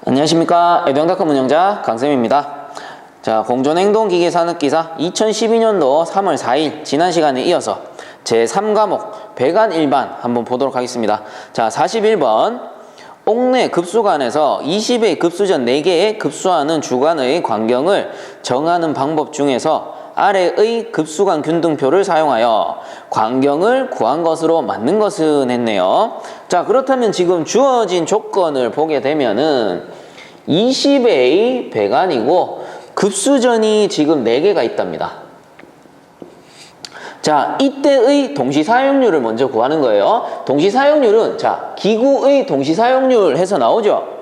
안녕하십니까. 에듀앙닷컴 운영자 강쌤입니다. 자, 공존행동기계 산업기사 2012년도 3월 4일 지난 시간에 이어서 제3과목 배관 일반 한번 보도록 하겠습니다. 자, 41번 옥내 급수관에서 20의 급수전 4개에 급수하는 주관의 광경을 정하는 방법 중에서 아래의 급수관 균등표를 사용하여 광경을 구한 것으로 맞는 것은 했네요. 자, 그렇다면 지금 주어진 조건을 보게 되면은 20의 배관이고 급수전이 지금 4개가 있답니다. 자, 이때의 동시사용률을 먼저 구하는 거예요. 동시사용률은 자, 기구의 동시사용률 해서 나오죠.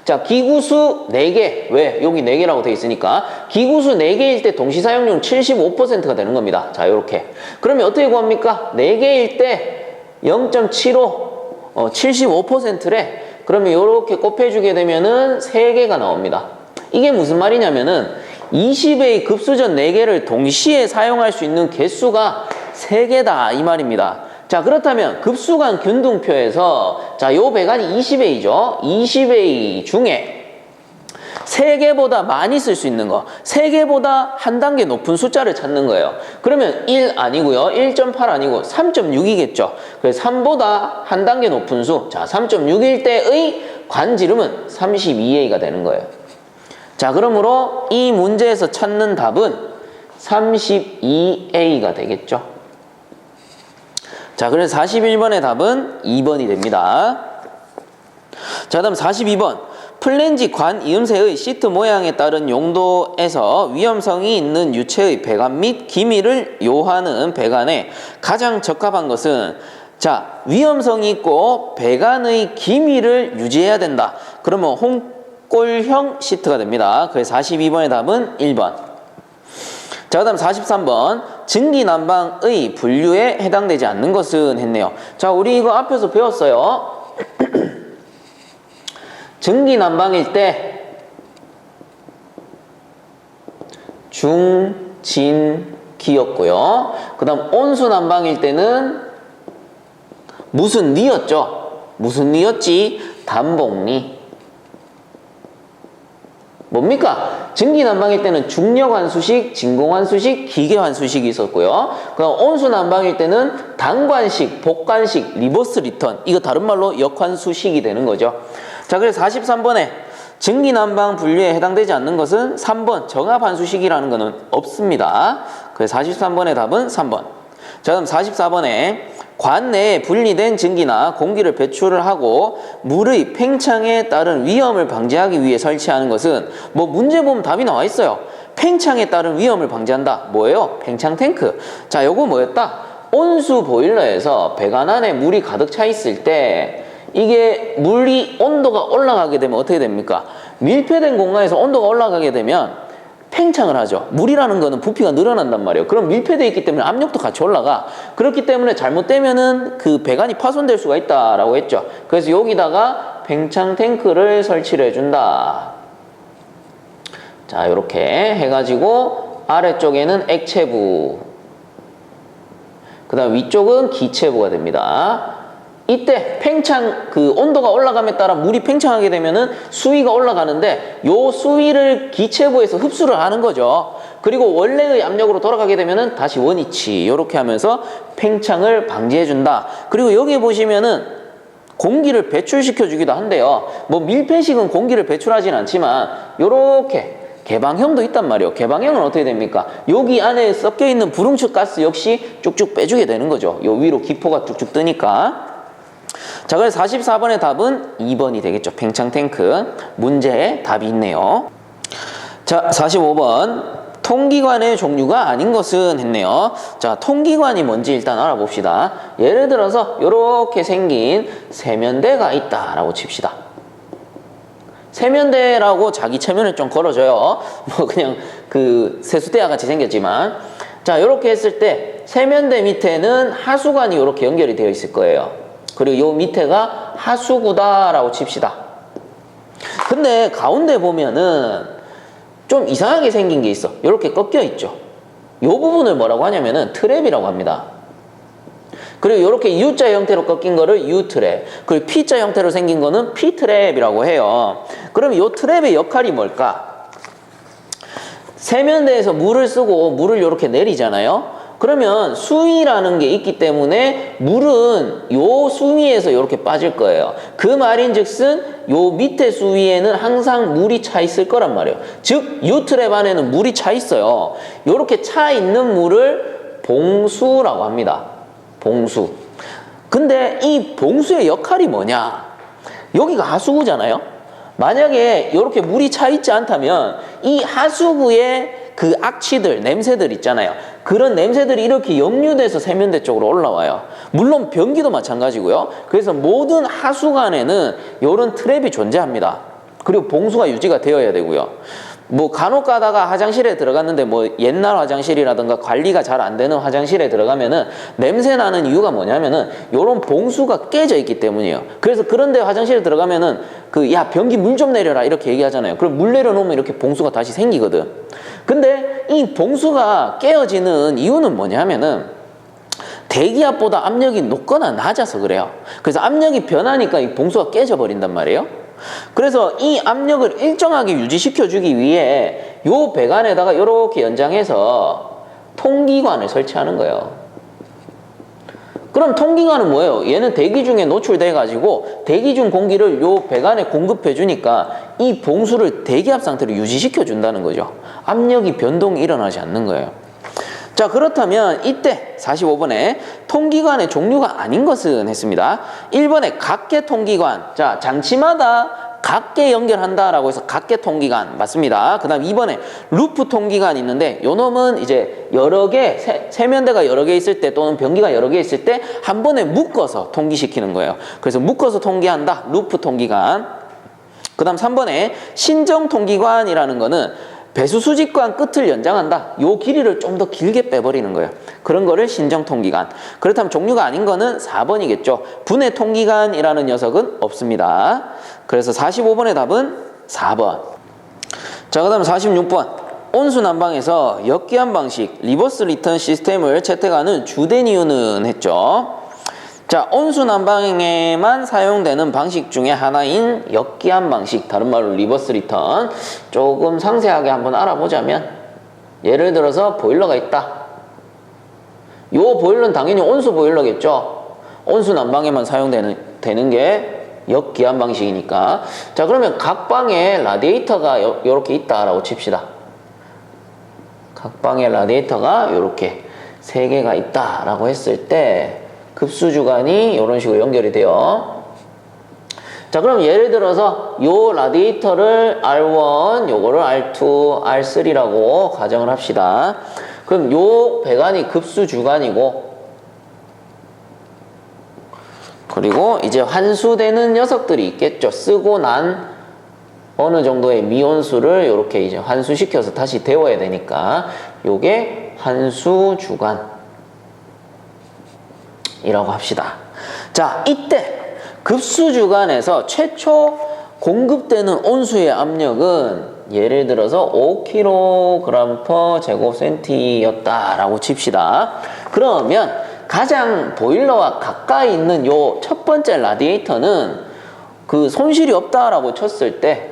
자, 기구수 4개. 왜? 여기 4개라고 되어 있으니까 기구수 4개일 때 동시사용률은 75%가 되는 겁니다. 자, 요렇게. 그러면 어떻게 구합니까? 4개일 때 0.75 75%래. 그러면 요렇게 곱해주게 되면은 3개가 나옵니다. 이게 무슨 말이냐면은 20의 급수전 4개를 동시에 사용할 수 있는 개수가 3개다 이 말입니다. 자, 그렇다면 급수관 균등표에서 자, 요 배관이 20A죠. 20A 중에 3개보다 많이 쓸 수 있는 거, 3개보다 한 단계 높은 숫자를 찾는 거예요. 그러면 1 아니고요. 1.8 아니고 3.6이겠죠. 그래서 3보다 한 단계 높은 수, 자, 3.6일 때의 관지름은 32A가 되는 거예요. 자, 그러므로 이 문제에서 찾는 답은 32A가 되겠죠. 자, 그래서 41번의 답은 2번이 됩니다. 자, 다음 42번. 플랜지 관 이음새의 시트 모양에 따른 용도에서 위험성이 있는 유체의 배관 및 기미를 요하는 배관에 가장 적합한 것은 자, 위험성이 있고 배관의 기미를 유지해야 된다. 그러면 홍골형 시트가 됩니다. 그래서 42번의 답은 1번. 자, 그 다음 43번 증기난방의 분류에 해당되지 않는 것은 했네요. 자, 우리 이거 앞에서 배웠어요. 증기난방일 때 중, 진, 기였고요. 그 다음 온수난방일 때는 무슨 니였죠? 무슨 니였지? 단복리. 뭡니까? 증기난방일 때는 중력환수식, 진공환수식, 기계환수식이 있었고요. 그럼 온수난방일 때는 단관식, 복관식, 리버스 리턴. 이거 다른 말로 역환수식이 되는 거죠. 자, 그래서 43번에 증기난방 분류에 해당되지 않는 것은 3번 정압환수식이라는 것은 없습니다. 그래서 43번의 답은 3번. 자, 그럼 44번에 관 내에 분리된 증기나 공기를 배출을 하고 물의 팽창에 따른 위험을 방지하기 위해 설치하는 것은 뭐 문제 보면 답이 나와 있어요. 팽창에 따른 위험을 방지한다. 뭐예요? 팽창 탱크. 자, 요거 뭐였다? 온수 보일러에서 배관 안에 물이 가득 차 있을 때 이게 물이 온도가 올라가게 되면 어떻게 됩니까? 밀폐된 공간에서 온도가 올라가게 되면 팽창을 하죠. 물이라는 거는 부피가 늘어난단 말이에요. 그럼 밀폐되어 있기 때문에 압력도 같이 올라가. 그렇기 때문에 잘못되면은 그 배관이 파손될 수가 있다라고 했죠. 그래서 여기다가 팽창 탱크를 설치를 해준다. 자, 이렇게 해가지고 아래쪽에는 액체부, 그 다음 위쪽은 기체부가 됩니다. 이때 팽창 그 온도가 올라감에 따라 물이 팽창하게 되면은 수위가 올라가는데 요 수위를 기체부에서 흡수를 하는 거죠. 그리고 원래의 압력으로 돌아가게 되면은 다시 원위치 이렇게 하면서 팽창을 방지해 준다. 그리고 여기 보시면은 공기를 배출시켜 주기도 한데요. 뭐 밀폐식은 공기를 배출하진 않지만 요렇게 개방형도 있단 말이에요. 개방형은 어떻게 됩니까? 여기 안에 섞여 있는 불응축 가스 역시 쭉쭉 빼주게 되는 거죠. 요 위로 기포가 쭉쭉 뜨니까. 자, 그래서 44번의 답은 2번이 되겠죠. 팽창 탱크. 문제에 답이 있네요. 자, 45번. 통기관의 종류가 아닌 것은 했네요. 자, 통기관이 뭔지 일단 알아봅시다. 예를 들어서 이렇게 생긴 세면대가 있다라고 칩시다. 세면대라고 자기 체면을 좀 걸어줘요. 뭐 그냥 그 세수대와 같이 생겼지만. 자, 이렇게 했을 때 세면대 밑에는 하수관이 이렇게 연결이 되어 있을 거예요. 그리고 요 밑에가 하수구다라고 칩시다. 근데 가운데 보면은 좀 이상하게 생긴 게 있어. 이렇게 꺾여 있죠. 요 부분을 뭐라고 하냐면은 트랩이라고 합니다. 그리고 이렇게 U자 형태로 꺾인 거를 U트랩, 그리고 P자 형태로 생긴 거는 P트랩이라고 해요. 그럼 이 트랩의 역할이 뭘까? 세면대에서 물을 쓰고 물을 이렇게 내리잖아요. 그러면 수위라는 게 있기 때문에 물은 요 수위에서 이렇게 빠질 거예요. 그 말인즉슨 요 밑에 수위에는 항상 물이 차 있을 거란 말이에요. 즉 U트랩 안에는 물이 차 있어요. 요렇게 차 있는 물을 봉수라고 합니다. 봉수. 근데 이 봉수의 역할이 뭐냐? 여기가 하수구잖아요. 만약에 이렇게 물이 차 있지 않다면 이 하수구의 그 악취들, 냄새들 있잖아요. 그런 냄새들이 이렇게 역류돼서 세면대 쪽으로 올라와요. 물론 변기도 마찬가지고요. 그래서 모든 하수관에는 이런 트랩이 존재합니다. 그리고 봉수가 유지가 되어야 되고요. 뭐 간혹 가다가 화장실에 들어갔는데 뭐 옛날 화장실이라든가 관리가 잘 안 되는 화장실에 들어가면은 냄새 나는 이유가 뭐냐면은 요런 봉수가 깨져 있기 때문이에요. 그래서 그런데 화장실에 들어가면은 야 변기 물 좀 내려라 이렇게 얘기하잖아요. 그럼 물 내려놓으면 이렇게 봉수가 다시 생기거든. 근데 이 봉수가 깨어지는 이유는 뭐냐면은 대기압보다 압력이 높거나 낮아서 그래요. 그래서 압력이 변하니까 이 봉수가 깨져 버린단 말이에요. 그래서 이 압력을 일정하게 유지시켜 주기 위해 요 배관에다가 이렇게 연장해서 통기관을 설치하는 거예요. 그럼 통기관은 뭐예요? 얘는 대기 중에 노출돼 가지고 대기 중 공기를 요 배관에 공급해 주니까 이 봉수를 대기압 상태로 유지시켜 준다는 거죠. 압력이 변동이 일어나지 않는 거예요. 자, 그렇다면 이때 45번에 통기관의 종류가 아닌 것은 했습니다. 1번에 각계 통기관. 자, 장치마다 각계 연결한다라고 해서 각계 통기관 맞습니다. 그 다음 2번에 루프 통기관 있는데 요 놈은 이제 여러 개, 세면대가 여러 개 있을 때 또는 변기가 여러 개 있을 때 한 번에 묶어서 통기시키는 거예요. 그래서 묶어서 통기한다. 루프 통기관. 그 다음 3번에 신정 통기관이라는 거는 배수 수직관 끝을 연장한다. 요 길이를 좀 더 길게 빼버리는 거예요. 그런 거를 신정 통기관. 그렇다면 종류가 아닌 거는 4번이겠죠. 분해 통기관이라는 녀석은 없습니다. 그래서 45번의 답은 4번. 자, 그 다음 46번. 온수 난방에서 역기압 방식, 리버스 리턴 시스템을 채택하는 주된 이유는 했죠. 자, 온수 난방에만 사용되는 방식 중에 하나인 역기압 방식, 다른 말로 리버스 리턴. 조금 상세하게 한번 알아보자면, 예를 들어서 보일러가 있다. 요 보일러는 당연히 온수 보일러겠죠. 온수 난방에만 사용되는 게 역기압 방식이니까. 자, 그러면 각 방에 라디에이터가 요렇게 있다라고 칩시다. 각 방에 라디에이터가 요렇게 3개가 있다라고 했을 때 급수주관이 이런 식으로 연결이 돼요. 자, 그럼 예를 들어서 요 라디에이터를 R1, 요거를 R2, R3라고 가정을 합시다. 그럼 요 배관이 급수주관이고, 그리고 이제 환수되는 녀석들이 있겠죠. 쓰고 난 어느 정도의 미온수를 이렇게 이제 환수시켜서 다시 데워야 되니까 요게 환수주관 이라고 합시다. 자, 이때 급수주관에서 최초 공급되는 온수의 압력은 예를 들어서 5kg/제곱센티였다라고 칩시다. 그러면 가장 보일러와 가까이 있는 요 첫 번째 라디에이터는 그 손실이 없다라고 쳤을 때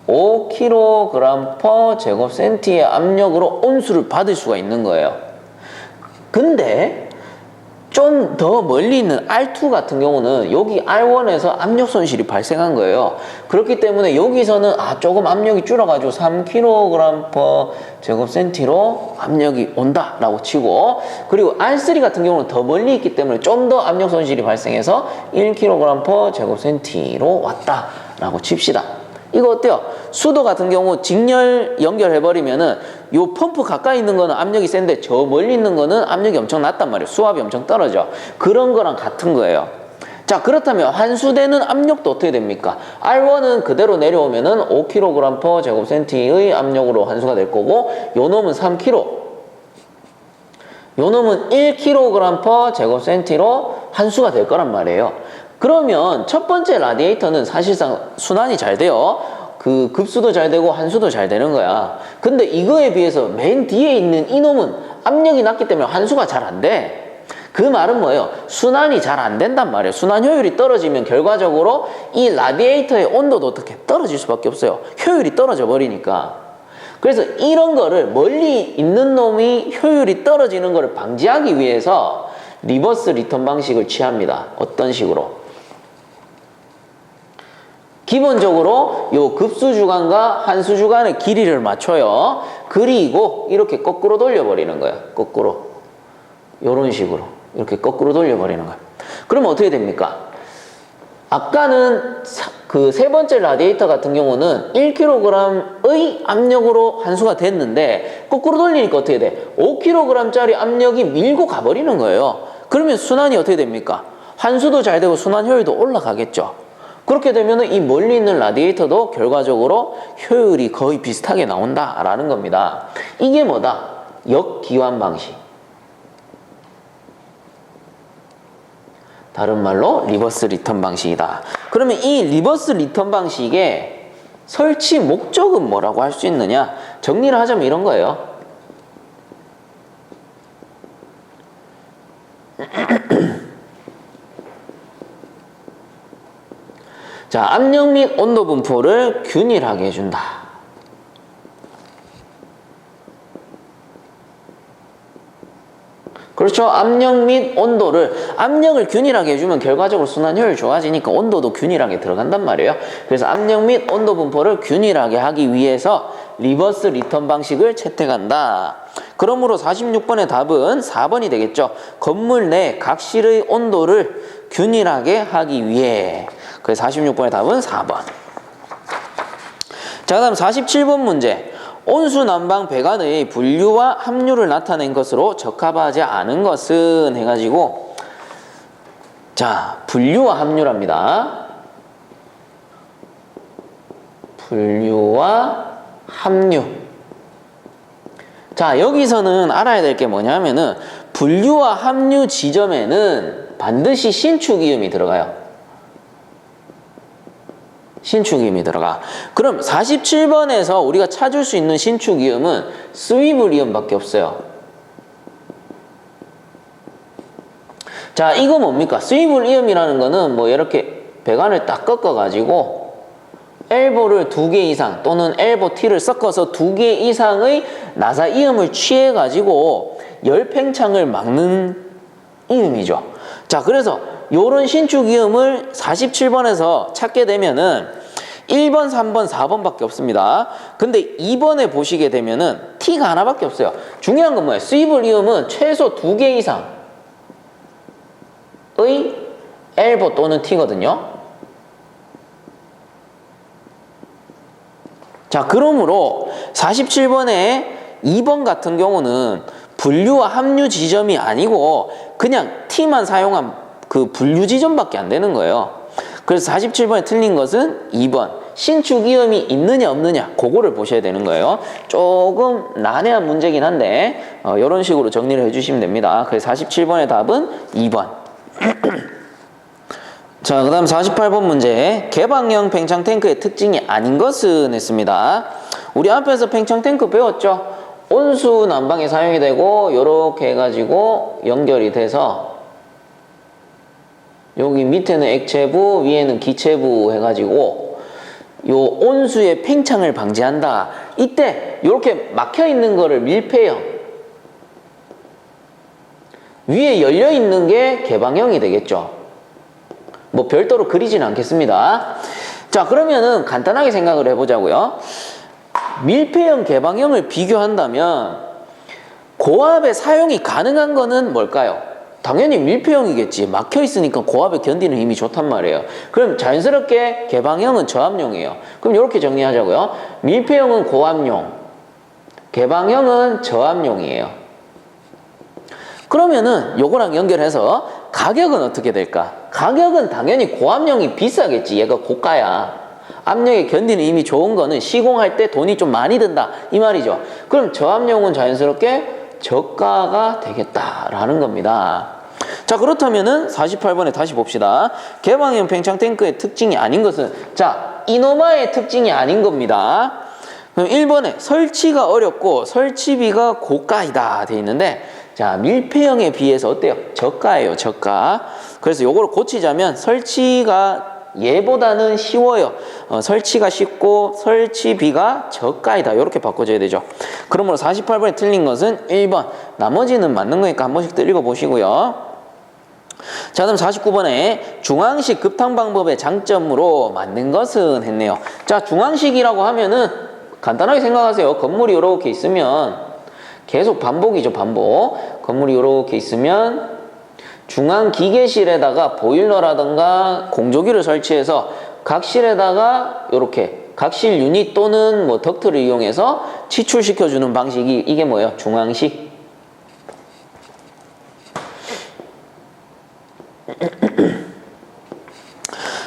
5kg/제곱센티의 압력으로 온수를 받을 수가 있는 거예요. 근데 좀 더 멀리 있는 R2 같은 경우는 여기 R1에서 압력 손실이 발생한 거예요. 그렇기 때문에 여기서는 조금 압력이 줄어가지고 3kg/제곱센티로 압력이 온다라고 치고, 그리고 R3 같은 경우는 더 멀리 있기 때문에 좀 더 압력 손실이 발생해서 1kg/제곱센티로 왔다라고 칩시다. 이거 어때요? 수도 같은 경우 직렬 연결해버리면은 요 펌프 가까이 있는 거는 압력이 센데 저 멀리 있는 거는 압력이 엄청 낮단 말이에요. 수압이 엄청 떨어져. 그런 거랑 같은 거예요. 자, 그렇다면 환수되는 압력도 어떻게 됩니까? R1은 그대로 내려오면은 5kg/제곱센티의 압력으로 환수가 될 거고, 요 놈은 3kg. 요 놈은 1kg/제곱센티로 환수가 될 거란 말이에요. 그러면 첫 번째 라디에이터는 사실상 순환이 잘 돼요. 그 급수도 잘 되고 환수도 잘 되는 거야. 근데 이거에 비해서 맨 뒤에 있는 이놈은 압력이 낮기 때문에 환수가 잘 안 돼. 그 말은 뭐예요? 순환이 잘 안 된단 말이에요. 순환 효율이 떨어지면 결과적으로 이 라디에이터의 온도도 어떻게 떨어질 수밖에 없어요. 효율이 떨어져 버리니까. 그래서 이런 거를 멀리 있는 놈이 효율이 떨어지는 거를 방지하기 위해서 리버스 리턴 방식을 취합니다. 어떤 식으로? 기본적으로 요 급수 주간과 한수 주간의 길이를 맞춰요. 그리고 이렇게 거꾸로 돌려버리는 거예요. 거꾸로. 요런 식으로. 이렇게 거꾸로 돌려버리는 거예요. 그러면 어떻게 됩니까? 아까는 그 세 번째 라디에이터 같은 경우는 1kg의 압력으로 한수가 됐는데 거꾸로 돌리니까 어떻게 돼? 5kg짜리 압력이 밀고 가버리는 거예요. 그러면 순환이 어떻게 됩니까? 한수도 잘 되고 순환 효율도 올라가겠죠. 그렇게 되면 이 멀리 있는 라디에이터도 결과적으로 효율이 거의 비슷하게 나온다라는 겁니다. 이게 뭐다? 역기환 방식. 다른 말로 리버스 리턴 방식이다. 그러면 이 리버스 리턴 방식의 설치 목적은 뭐라고 할 수 있느냐? 정리를 하자면 이런 거예요. 자, 압력 및 온도 분포를 균일하게 해준다. 그렇죠. 압력 및 온도를, 압력을 균일하게 해주면 결과적으로 순환 효율이 좋아지니까 온도도 균일하게 들어간단 말이에요. 그래서 압력 및 온도 분포를 균일하게 하기 위해서 리버스 리턴 방식을 채택한다. 그러므로 46번의 답은 4번이 되겠죠. 건물 내 각실의 온도를 균일하게 하기 위해. 그래서 46번의 답은 4번. 자, 그 다음 47번 문제. 온수 난방 배관의 분류와 함유를 나타낸 것으로 적합하지 않은 것은 해가지고, 자, 분류와 함유랍니다. 분류와 함유. 자, 여기서는 알아야 될 게 뭐냐면은 분류와 함유 지점에는 반드시 신축이음이 들어가요. 신축이음이 들어가. 그럼 47번에서 우리가 찾을 수 있는 신축이음은 스위블이음밖에 없어요. 자, 이거 뭡니까? 스위블이음이라는 거는 뭐 이렇게 배관을 딱 꺾어가지고 엘보를 2개 이상 또는 엘보 T를 섞어서 2개 이상의 나사 이음을 취해가지고 열팽창을 막는 이음이죠. 자, 그래서 요런 신축 이음을 47번에서 찾게 되면은 1번, 3번, 4번밖에 없습니다. 근데 2번에 보시게 되면은 T가 하나밖에 없어요. 중요한 건 뭐예요? 스위블 이음은 최소 2개 이상의 엘보 또는 T거든요. 자, 그러므로 47번에 2번 같은 경우는 분류와 함유 지점이 아니고 그냥 T만 사용한 그 분류 지점밖에 안 되는 거예요. 그래서 47번에 틀린 것은 2번. 신축 이음이 있느냐 없느냐 그거를 보셔야 되는 거예요. 조금 난해한 문제긴 한데 이런 식으로 정리를 해주시면 됩니다. 그래서 47번의 답은 2번. 자, 그 다음 48번 문제. 개방형 팽창 탱크의 특징이 아닌 것은 했습니다. 우리 앞에서 팽창 탱크 배웠죠? 온수 난방에 사용이 되고 이렇게 해가지고 연결이 돼서 여기 밑에는 액체부, 위에는 기체부 해가지고 요 온수의 팽창을 방지한다. 이때 이렇게 막혀있는 거를 밀폐형, 위에 열려있는 게 개방형이 되겠죠. 뭐 별도로 그리진 않겠습니다. 자, 그러면은 간단하게 생각을 해보자고요. 밀폐형, 개방형을 비교한다면 고압에 사용이 가능한 거는 뭘까요? 당연히 밀폐형이겠지. 막혀있으니까 고압에 견디는 힘이 좋단 말이에요. 그럼 자연스럽게 개방형은 저압용이에요. 그럼 이렇게 정리하자고요. 밀폐형은 고압용, 개방형은 저압용이에요. 그러면은 요거랑 연결해서 가격은 어떻게 될까? 가격은 당연히 고압용이 비싸겠지. 얘가 고가야. 압력에 견디는 힘이 좋은 거는 시공할 때 돈이 좀 많이 든다 이 말이죠. 그럼 저압용은 자연스럽게 저가가 되겠다라는 겁니다. 자, 그렇다면은 48번에 다시 봅시다. 개방형 팽창 탱크의 특징이 아닌 것은, 자, 이노마의 특징이 아닌 겁니다. 그럼 1번에 설치가 어렵고 설치비가 고가이다 돼 있는데, 자, 밀폐형에 비해서 어때요? 저가예요, 저가. 그래서 요거를 고치자면 설치가 얘보다는 쉬워요. 설치가 쉽고 설치비가 저가이다. 이렇게 바꿔줘야 되죠. 그러므로 48번에 틀린 것은 1번. 나머지는 맞는 거니까 한 번씩 또 읽어보시고요. 자, 그럼 49번에 중앙식 급탕 방법의 장점으로 맞는 것은 했네요. 자, 중앙식이라고 하면은 간단하게 생각하세요. 건물이 이렇게 있으면 계속 반복이죠, 반복. 건물이 이렇게 있으면 중앙 기계실에다가 보일러라든가 공조기를 설치해서 각 실에다가 이렇게 각실 유닛 또는 뭐 덕트를 이용해서 치출시켜주는 방식이 이게 뭐예요? 중앙식.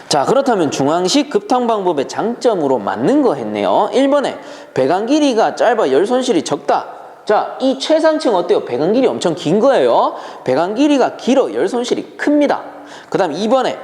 자, 그렇다면 중앙식 급탕 방법의 장점으로 맞는 거 했네요. 1번에 배관 길이가 짧아 열 손실이 적다. 자, 이 최상층 어때요? 배관 길이 엄청 긴 거예요. 배관 길이가 길어 열 손실이 큽니다. 그 다음 2번에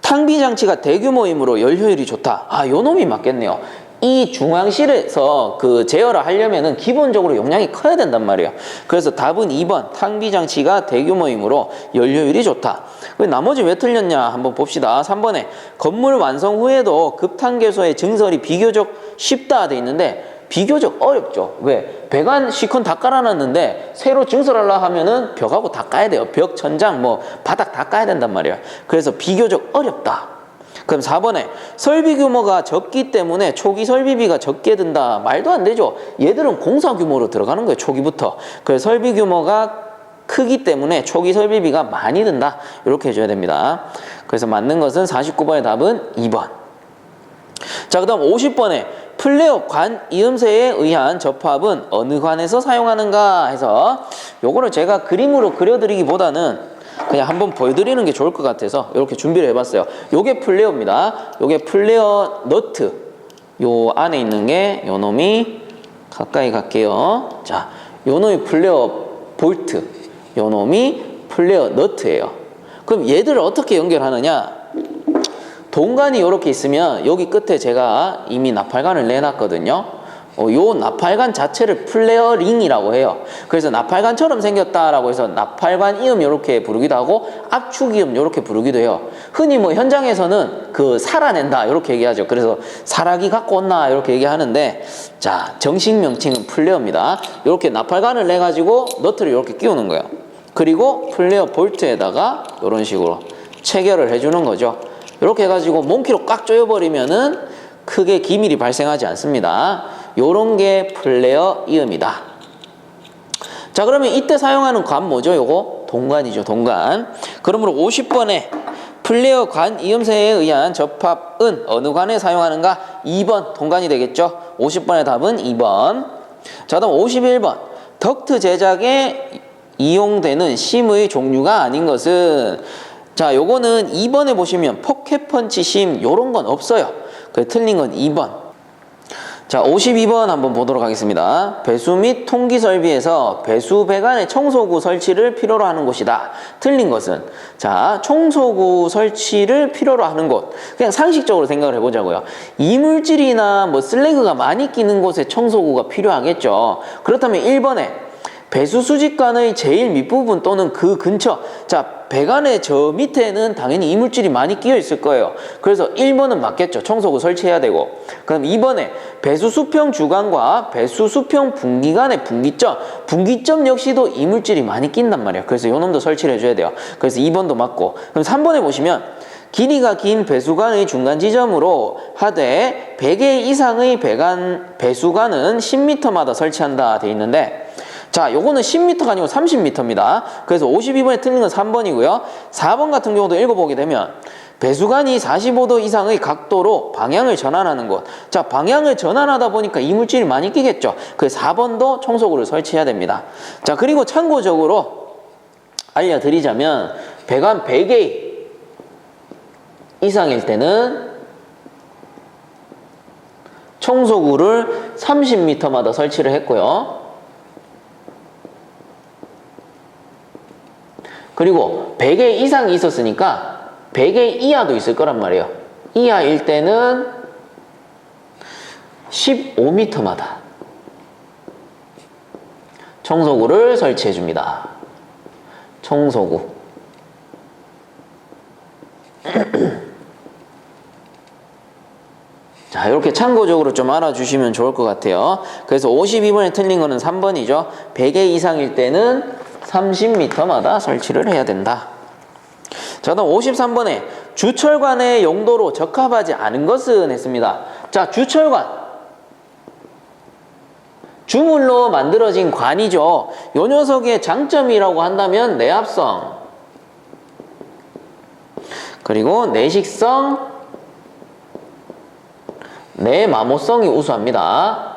탕비 장치가 대규모이므로 열 효율이 좋다. 아, 요 놈이 맞겠네요. 이 중앙실에서 그 제어를 하려면은 기본적으로 용량이 커야 된단 말이에요. 그래서 답은 2번 탕비 장치가 대규모이므로 열 효율이 좋다. 나머지 왜 틀렸냐 한번 봅시다. 3번에 건물 완성 후에도 급탕개소의 증설이 비교적 쉽다 돼 있는데 비교적 어렵죠. 왜? 배관 시컨 다 깔아놨는데 새로 증설하려 하면은 벽하고 다 까야 돼요. 벽, 천장, 뭐 바닥 다 까야 된단 말이에요. 그래서 비교적 어렵다. 그럼 4번에 설비 규모가 적기 때문에 초기 설비비가 적게 든다. 말도 안 되죠. 얘들은 공사 규모로 들어가는 거예요. 초기부터. 그래서 설비 규모가 크기 때문에 초기 설비비가 많이 든다. 이렇게 해줘야 됩니다. 그래서 맞는 것은 49번의 답은 2번. 자, 그 다음 50번에 플레어 관 이음새에 의한 접합은 어느 관에서 사용하는가 해서 요거를 제가 그림으로 그려드리기보다는 그냥 한번 보여드리는 게 좋을 것 같아서 이렇게 준비를 해봤어요. 요게 플레어입니다. 요게 플레어 너트. 요 안에 있는 게 요 놈이 가까이 갈게요. 자, 요 놈이 플레어 볼트. 요 놈이 플레어 너트예요. 그럼 얘들을 어떻게 연결하느냐? 동관이 이렇게 있으면 여기 끝에 제가 이미 나팔관을 내놨거든요. 요 나팔관 자체를 플레어링이라고 해요. 그래서 나팔관처럼 생겼다라고 해서 나팔관 이음 이렇게 부르기도 하고 압축 이음 이렇게 부르기도 해요. 흔히 뭐 현장에서는 그 살아낸다 이렇게 얘기하죠. 그래서 살아기 갖고 온나 이렇게 얘기하는데, 자, 정식 명칭은 플레어입니다. 이렇게 나팔관을 내 가지고 너트를 이렇게 끼우는 거예요. 그리고 플레어 볼트에다가 이런 식으로 체결을 해주는 거죠. 이렇게 해가지고 몽키로 꽉 조여버리면은 크게 기밀이 발생하지 않습니다. 요런 게 플레어 이음이다. 자, 그러면 이때 사용하는 관 뭐죠? 요거 동관이죠, 동관. 그러므로 50번에 플레어 관 이음새에 의한 접합은 어느 관에 사용하는가? 2번 동관이 되겠죠. 50번의 답은 2번. 자, 다음 51번 덕트 제작에 이용되는 심의 종류가 아닌 것은, 자, 요거는 2번에 보시면 포켓펀치 심 요런 건 없어요. 그래서 틀린 건 2번. 자, 52번 한번 보도록 하겠습니다. 배수 및 통기 설비에서 배수 배관의 청소구 설치를 필요로 하는 곳이다. 틀린 것은, 자, 청소구 설치를 필요로 하는 곳. 그냥 상식적으로 생각을 해보자고요. 이물질이나 뭐 슬래그가 많이 끼는 곳에 청소구가 필요하겠죠. 그렇다면 1번에 배수 수직관의 제일 밑부분 또는 그 근처. 자, 배관의 저 밑에는 당연히 이물질이 많이 끼어 있을 거예요. 그래서 1번은 맞겠죠. 청소구 설치해야 되고. 그럼 2번에 배수 수평 주관과 배수 수평 분기관의 분기점. 분기점 역시도 이물질이 많이 낀단 말이에요. 그래서 요 놈도 설치를 해줘야 돼요. 그래서 2번도 맞고. 그럼 3번에 보시면 길이가 긴 배수관의 중간 지점으로 하되 100개 이상의 배수관은 10m마다 설치한다 돼 있는데, 자, 요거는 10m가 아니고 30m입니다. 그래서 52번에 틀린 건 3번이고요. 4번 같은 경우도 읽어보게 되면 배수관이 45도 이상의 각도로 방향을 전환하는 곳. 자, 방향을 전환하다 보니까 이물질이 많이 끼겠죠. 그래서 4번도 청소구를 설치해야 됩니다. 자, 그리고 참고적으로 알려드리자면 배관 100개 이상일 때는 청소구를 30m마다 설치를 했고요. 그리고 100개 이상이 있었으니까 100개 이하도 있을 거란 말이에요. 이하일 때는 15m마다 청소구를 설치해 줍니다. 청소구. 자, 이렇게 참고적으로 좀 알아주시면 좋을 것 같아요. 그래서 52번에 틀린 거는 3번이죠. 100회 이상일 때는 30m마다 설치를 해야 된다. 자, 다음 53번에 주철관의 용도로 적합하지 않은 것은 했습니다. 자, 주철관. 주물로 만들어진 관이죠. 요 녀석의 장점이라고 한다면 내압성, 그리고 내식성, 내마모성이 우수합니다.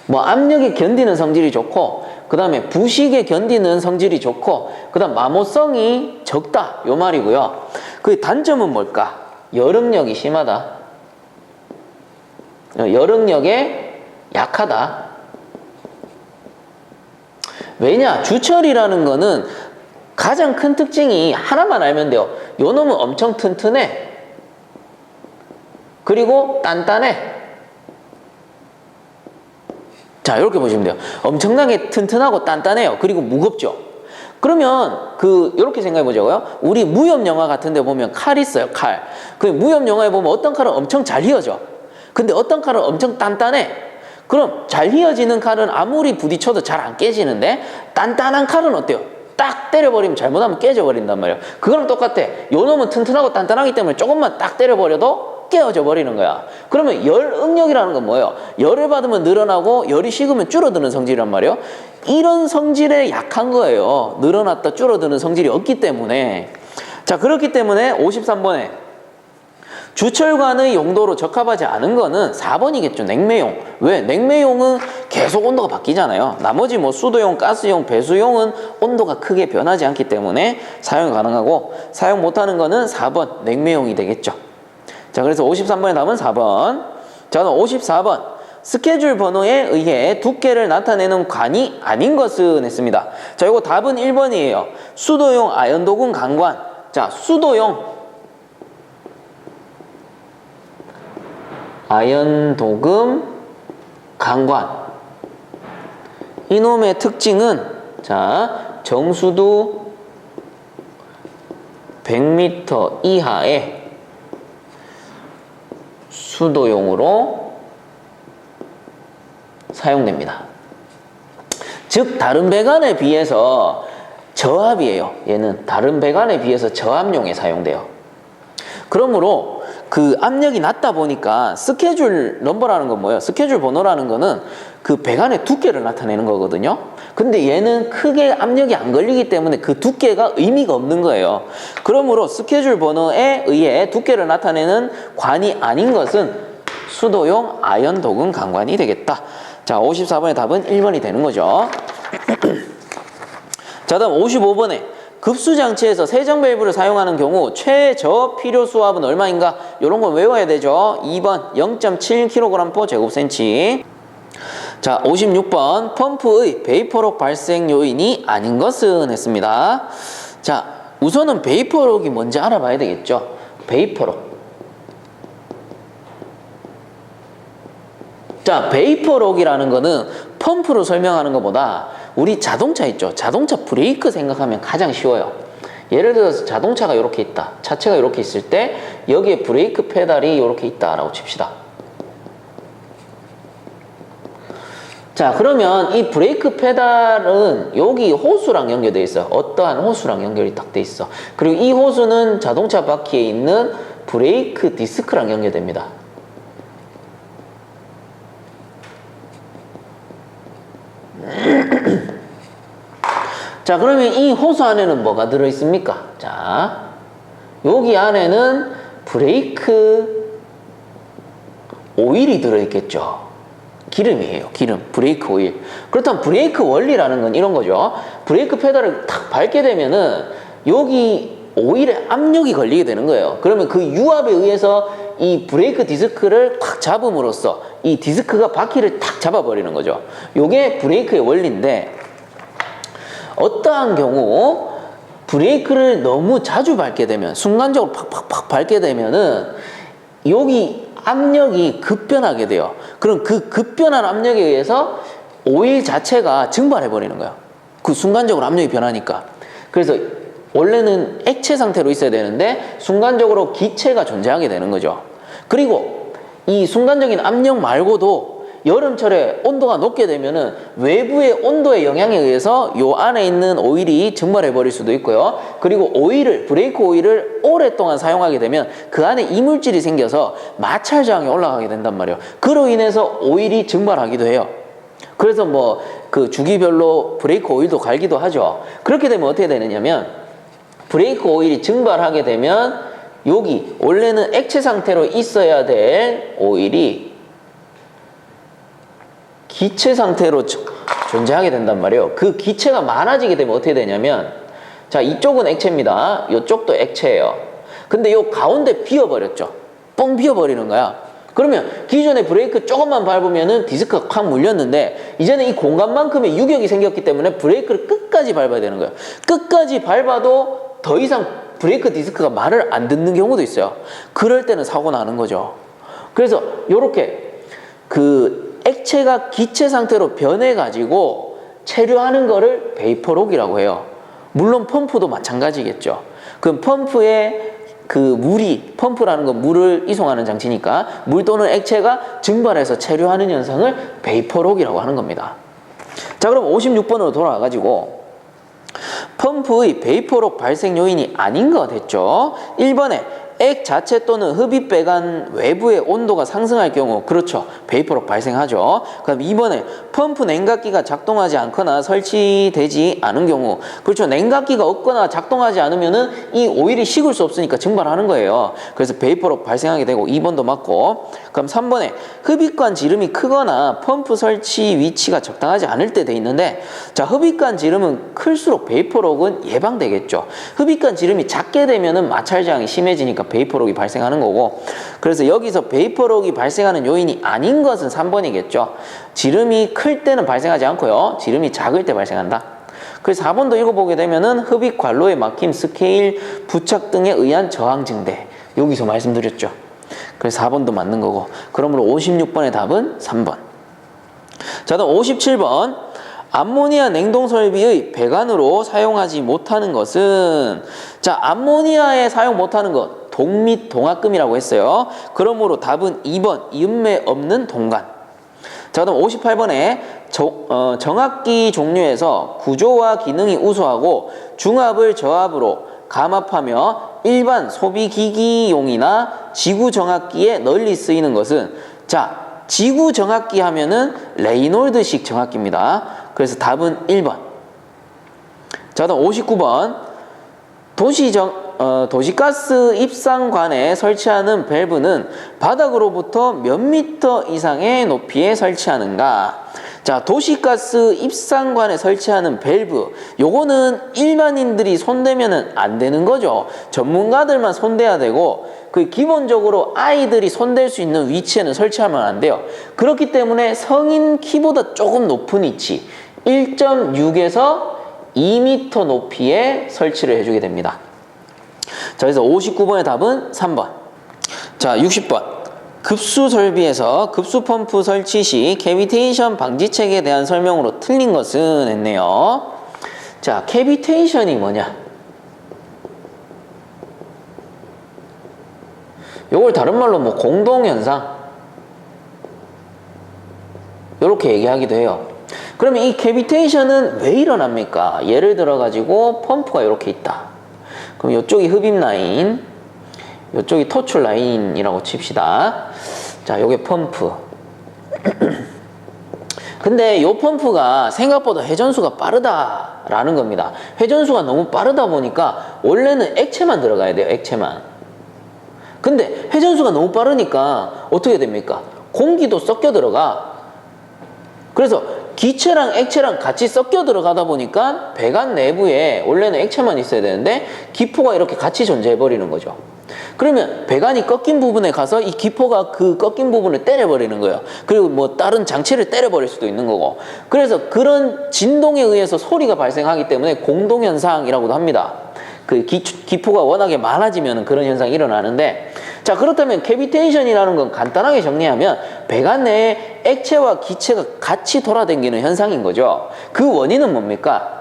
뭐 압력에 견디는 성질이 좋고, 그 다음에 부식에 견디는 성질이 좋고, 그 다음 마모성이 적다 요 말이고요. 그 단점은 뭘까? 열응력이 심하다. 열응력에 약하다. 왜냐? 주철이라는 거는 가장 큰 특징이 하나만 알면 돼요. 요 놈은 엄청 튼튼해. 그리고 단단해. 자, 이렇게 보시면 돼요. 엄청나게 튼튼하고 단단해요. 그리고 무겁죠. 그러면 이렇게 생각해 보자고요. 우리 무협 영화 같은 데 보면 칼 있어요. 칼. 그 무협 영화에 보면 어떤 칼은 엄청 잘 휘어져. 근데 어떤 칼은 엄청 단단해. 그럼 잘 휘어지는 칼은 아무리 부딪혀도 잘 안 깨지는데, 단단한 칼은 어때요? 딱 때려버리면 잘못하면 깨져버린단 말이에요. 그거랑 똑같아. 요 놈은 튼튼하고 단단하기 때문에 조금만 딱 때려버려도 깨어져 버리는 거야. 그러면 열응력이라는 건 뭐예요? 열을 받으면 늘어나고 열이 식으면 줄어드는 성질이란 말이에요. 이런 성질에 약한 거예요. 늘어났다 줄어드는 성질이 없기 때문에. 자, 그렇기 때문에 53번에 주철관의 용도로 적합하지 않은 거는 4번이겠죠. 냉매용. 왜? 냉매용은 계속 온도가 바뀌잖아요. 나머지 뭐 수도용, 가스용, 배수용은 온도가 크게 변하지 않기 때문에 사용 가능하고, 사용 못하는 거는 4번 냉매용이 되겠죠. 자, 그래서 53번의 답은 4번. 자, 그럼 54번. 스케줄 번호에 의해 두께를 나타내는 관이 아닌 것은 했습니다. 자, 이거 답은 1번이에요. 수도용 아연도금 강관. 자, 수도용 아연도금 강관. 이놈의 특징은, 자, 정수도 100m 이하의 수도용으로 사용됩니다. 즉 다른 배관에 비해서 저압이에요. 얘는 다른 배관에 비해서 저압용에 사용돼요. 그러므로 그 압력이 낮다 보니까 스케줄 넘버라는 건 뭐예요? 스케줄 번호라는 거는 그 배관의 두께를 나타내는 거거든요. 근데 얘는 크게 압력이 안 걸리기 때문에 그 두께가 의미가 없는 거예요. 그러므로 스케줄 번호에 의해 두께를 나타내는 관이 아닌 것은 수도용 아연도금 강관이 되겠다. 자, 54번의 답은 1번이 되는 거죠. 자, 다음 55번에 급수장치에서 세정 밸브를 사용하는 경우 최저 필요 수압은 얼마인가? 이런 건 외워야 되죠. 2번 0.7kg/제곱cm. 자, 56번 펌프의 베이퍼록 발생 요인이 아닌 것은 했습니다. 자, 우선은 베이퍼록이 뭔지 알아봐야 되겠죠. 베이퍼록. 자, 베이퍼록이라는 거는 펌프로 설명하는 것보다 우리 자동차 있죠. 자동차 브레이크 생각하면 가장 쉬워요. 예를 들어서 자동차가 이렇게 있다. 차체가 이렇게 있을 때 여기에 브레이크 페달이 이렇게 있다라고 칩시다. 자, 그러면 이 브레이크 페달은 여기 호수랑 연결되어 있어요. 어떠한 호수랑 연결이 딱 돼 있어. 그리고 이 호수는 자동차 바퀴에 있는 브레이크 디스크랑 연결됩니다. 자, 그러면 이 호수 안에는 뭐가 들어있습니까? 자, 여기 안에는 브레이크 오일이 들어있겠죠. 기름이에요. 기름, 브레이크 오일. 그렇다면 브레이크 원리라는 건 이런 거죠. 브레이크 페달을 탁 밟게 되면은 여기 오일에 압력이 걸리게 되는 거예요. 그러면 그 유압에 의해서 이 브레이크 디스크를 탁 잡음으로써 이 디스크가 바퀴를 탁 잡아버리는 거죠. 요게 브레이크의 원리인데, 어떠한 경우 브레이크를 너무 자주 밟게 되면, 순간적으로 팍팍팍 밟게 되면은 여기 압력이 급변하게 돼요. 그럼 그 급변한 압력에 의해서 오일 자체가 증발해버리는 거야. 그 순간적으로 압력이 변하니까. 그래서 원래는 액체 상태로 있어야 되는데 순간적으로 기체가 존재하게 되는 거죠. 그리고 이 순간적인 압력 말고도 여름철에 온도가 높게 되면은 외부의 온도의 영향에 의해서 요 안에 있는 오일이 증발해 버릴 수도 있고요. 그리고 브레이크 오일을 오랫동안 사용하게 되면 그 안에 이물질이 생겨서 마찰 저항이 올라가게 된단 말이에요. 그로 인해서 오일이 증발하기도 해요. 그래서 뭐 그 주기별로 브레이크 오일도 갈기도 하죠. 그렇게 되면 어떻게 되느냐면 브레이크 오일이 증발하게 되면 여기 원래는 액체 상태로 있어야 될 오일이 기체 상태로 존재하게 된단 말이에요. 그 기체가 많아지게 되면 어떻게 되냐면, 자, 이쪽은 액체입니다. 이쪽도 액체예요. 근데 요 가운데 비어버렸죠. 뻥 비어버리는 거야. 그러면 기존에 브레이크 조금만 밟으면은 디스크가 확 물렸는데 이제는 이 공간만큼의 유격이 생겼기 때문에 브레이크를 끝까지 밟아야 되는 거예요. 끝까지 밟아도 더 이상 브레이크 디스크가 말을 안 듣는 경우도 있어요. 그럴 때는 사고 나는 거죠. 그래서 요렇게 그 액체가 기체 상태로 변해가지고 체류하는 거를 베이퍼록이라고 해요. 물론 펌프도 마찬가지겠죠. 그럼 펌프에 펌프라는 건 물을 이송하는 장치니까 물 또는 액체가 증발해서 체류하는 현상을 베이퍼록이라고 하는 겁니다. 자, 그럼 56번으로 돌아와가지고 펌프의 베이퍼록 발생 요인이 아닌 거 됐죠. 1번에 액 자체 또는 흡입 배관 외부의 온도가 상승할 경우, 그렇죠, 베이퍼록 발생하죠. 그럼 2번에 펌프 냉각기가 작동하지 않거나 설치되지 않은 경우, 그렇죠, 냉각기가 없거나 작동하지 않으면은 이 오일이 식을 수 없으니까 증발하는 거예요. 그래서 베이퍼록 발생하게 되고 2번도 맞고. 그럼 3번에 흡입관 지름이 크거나 펌프 설치 위치가 적당하지 않을 때 돼 있는데, 자, 흡입관 지름은 클수록 베이퍼록은 예방되겠죠. 흡입관 지름이 작게 되면은 마찰 저항이 심해지니까 베이퍼록이 발생하는 거고, 그래서 여기서 베이퍼록이 발생하는 요인이 아닌 것은 3번이겠죠. 지름이 클 때는 발생하지 않고요. 지름이 작을 때 발생한다. 그래서 4번도 읽어보게 되면은 흡입 관로의 막힘, 스케일, 부착 등에 의한 저항 증대. 여기서 말씀드렸죠. 그래서 4번도 맞는 거고. 그러므로 56번의 답은 3번. 자, 다음 57번. 암모니아 냉동 설비의 배관으로 사용하지 못하는 것은, 자, 암모니아에 사용 못하는 것, 동 및 동압금이라고 했어요. 그러므로 답은 2번, 이음매 없는 동관. 자, 그다음 58번에 정압기 종류에서 구조와 기능이 우수하고 중압을 저압으로 감압하며 일반 소비기기용이나 지구정압기에 널리 쓰이는 것은, 자, 지구정압기 하면은 레이놀드식 정압기입니다. 그래서 답은 1번. 자, 다음 59번. 도시가스 입상관에 설치하는 밸브는 바닥으로부터 몇 미터 이상의 높이에 설치하는가? 자, 도시가스 입상관에 설치하는 밸브, 요거는 일반인들이 손대면은 안 되는 거죠. 전문가들만 손대야 되고, 그 기본적으로 아이들이 손댈 수 있는 위치에는 설치하면 안 돼요. 그렇기 때문에 성인 키보다 조금 높은 위치, 1.6에서 2m 높이에 설치를 해주게 됩니다. 자, 그래서 59번의 답은 3번. 자, 60번. 급수 설비에서 급수 펌프 설치 시 캐비테이션 방지책에 대한 설명으로 틀린 것은 했네요. 자, 캐비테이션이 뭐냐? 요걸 다른 말로 뭐 공동현상, 요렇게 얘기하기도 해요. 그러면 이 캐비테이션은 왜 일어납니까? 예를 들어 가지고 펌프가 이렇게 있다. 그럼 이쪽이 흡입 라인, 이쪽이 토출 라인이라고 칩시다. 자, 요게 펌프. 근데 이 펌프가 생각보다 회전수가 빠르다라는 겁니다. 회전수가 너무 빠르다 보니까 원래는 액체만 들어가야 돼요, 액체만. 근데 회전수가 너무 빠르니까 어떻게 됩니까? 공기도 섞여 들어가. 그래서 기체랑 액체랑 같이 섞여 들어가다 보니까 배관 내부에 원래는 액체만 있어야 되는데 기포가 이렇게 같이 존재해 버리는 거죠. 그러면 배관이 꺾인 부분에 가서 이 기포가 그 꺾인 부분을 때려버리는 거예요. 그리고 뭐 다른 장치를 때려버릴 수도 있는 거고. 그래서 그런 진동에 의해서 소리가 발생하기 때문에 공동현상이라고도 합니다. 그 기포가 워낙에 많아지면 그런 현상이 일어나는데, 자, 그렇다면 캐비테이션이라는 건 간단하게 정리하면 배 안에 액체와 기체가 같이 돌아다니는 현상인 거죠. 그 원인은 뭡니까?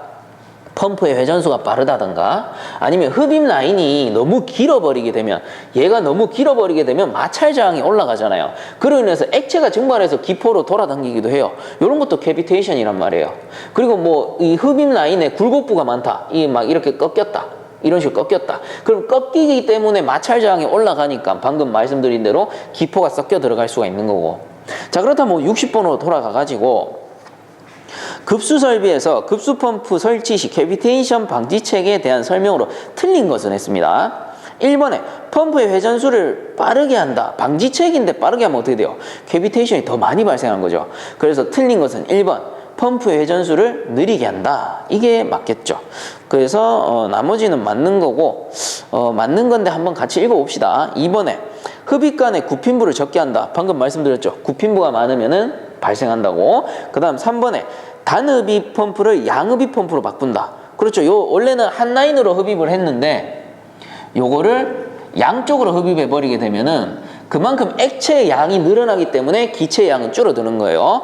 펌프의 회전수가 빠르다던가 아니면 흡입 라인이 너무 길어버리게 되면 얘가 너무 길어버리게 되면 마찰 저항이 올라가잖아요. 그로 인해서 액체가 증발해서 기포로 돌아다니기도 해요. 이런 것도 캐비테이션이란 말이에요. 그리고 뭐 이 흡입 라인에 굴곡부가 많다. 이 막 이렇게 꺾였다. 이런 식으로 꺾였다. 그럼 꺾이기 때문에 마찰 저항이 올라가니까 방금 말씀드린 대로 기포가 섞여 들어갈 수가 있는 거고. 자, 그렇다면 60번으로 돌아가가지고 급수 설비에서 급수 펌프 설치 시 캐비테이션 방지책에 대한 설명으로 틀린 것은 했습니다. 1번에 펌프의 회전수를 빠르게 한다. 방지책인데 빠르게 하면 어떻게 돼요? 캐비테이션이 더 많이 발생하는 거죠. 그래서 틀린 것은 1번 펌프의 회전수를 느리게 한다. 이게 맞겠죠. 그래서 나머지는 맞는 거고 맞는 건데 한번 같이 읽어봅시다. 2번에 흡입관의 구핀부를 적게 한다. 방금 말씀드렸죠. 구핀부가 많으면은 발생한다고. 그 다음 3번에 단흡입 펌프를 양흡입 펌프로 바꾼다. 그렇죠. 원래는 한 라인으로 흡입을 했는데 요거를 양쪽으로 흡입해 버리게 되면은 그만큼 액체의 양이 늘어나기 때문에 기체의 양은 줄어드는 거예요.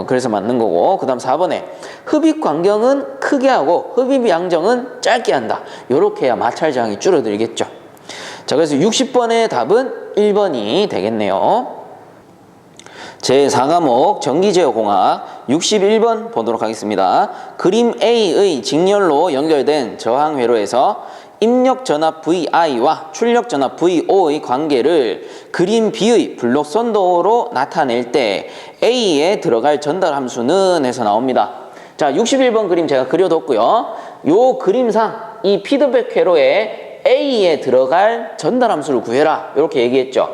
그래서 맞는 거고. 그 다음 4번에 흡입 간격은 크게 하고 흡입 양정은 짧게 한다. 요렇게 해야 마찰 저항이 줄어들겠죠. 자, 그래서 60번의 답은 1번이 되겠네요. 제4과목 전기제어공학 61번 보도록 하겠습니다. 그림 A의 직렬로 연결된 저항 회로에서 입력 전압 VI와 출력 전압 VO의 관계를 그림 B의 블록 선도로 나타낼 때 A에 들어갈 전달 함수는 해서 나옵니다. 자, 61번 그림 제가 그려뒀고요. 요 그림상 이 피드백 회로에 A에 들어갈 전달 함수를 구해라. 이렇게 얘기했죠.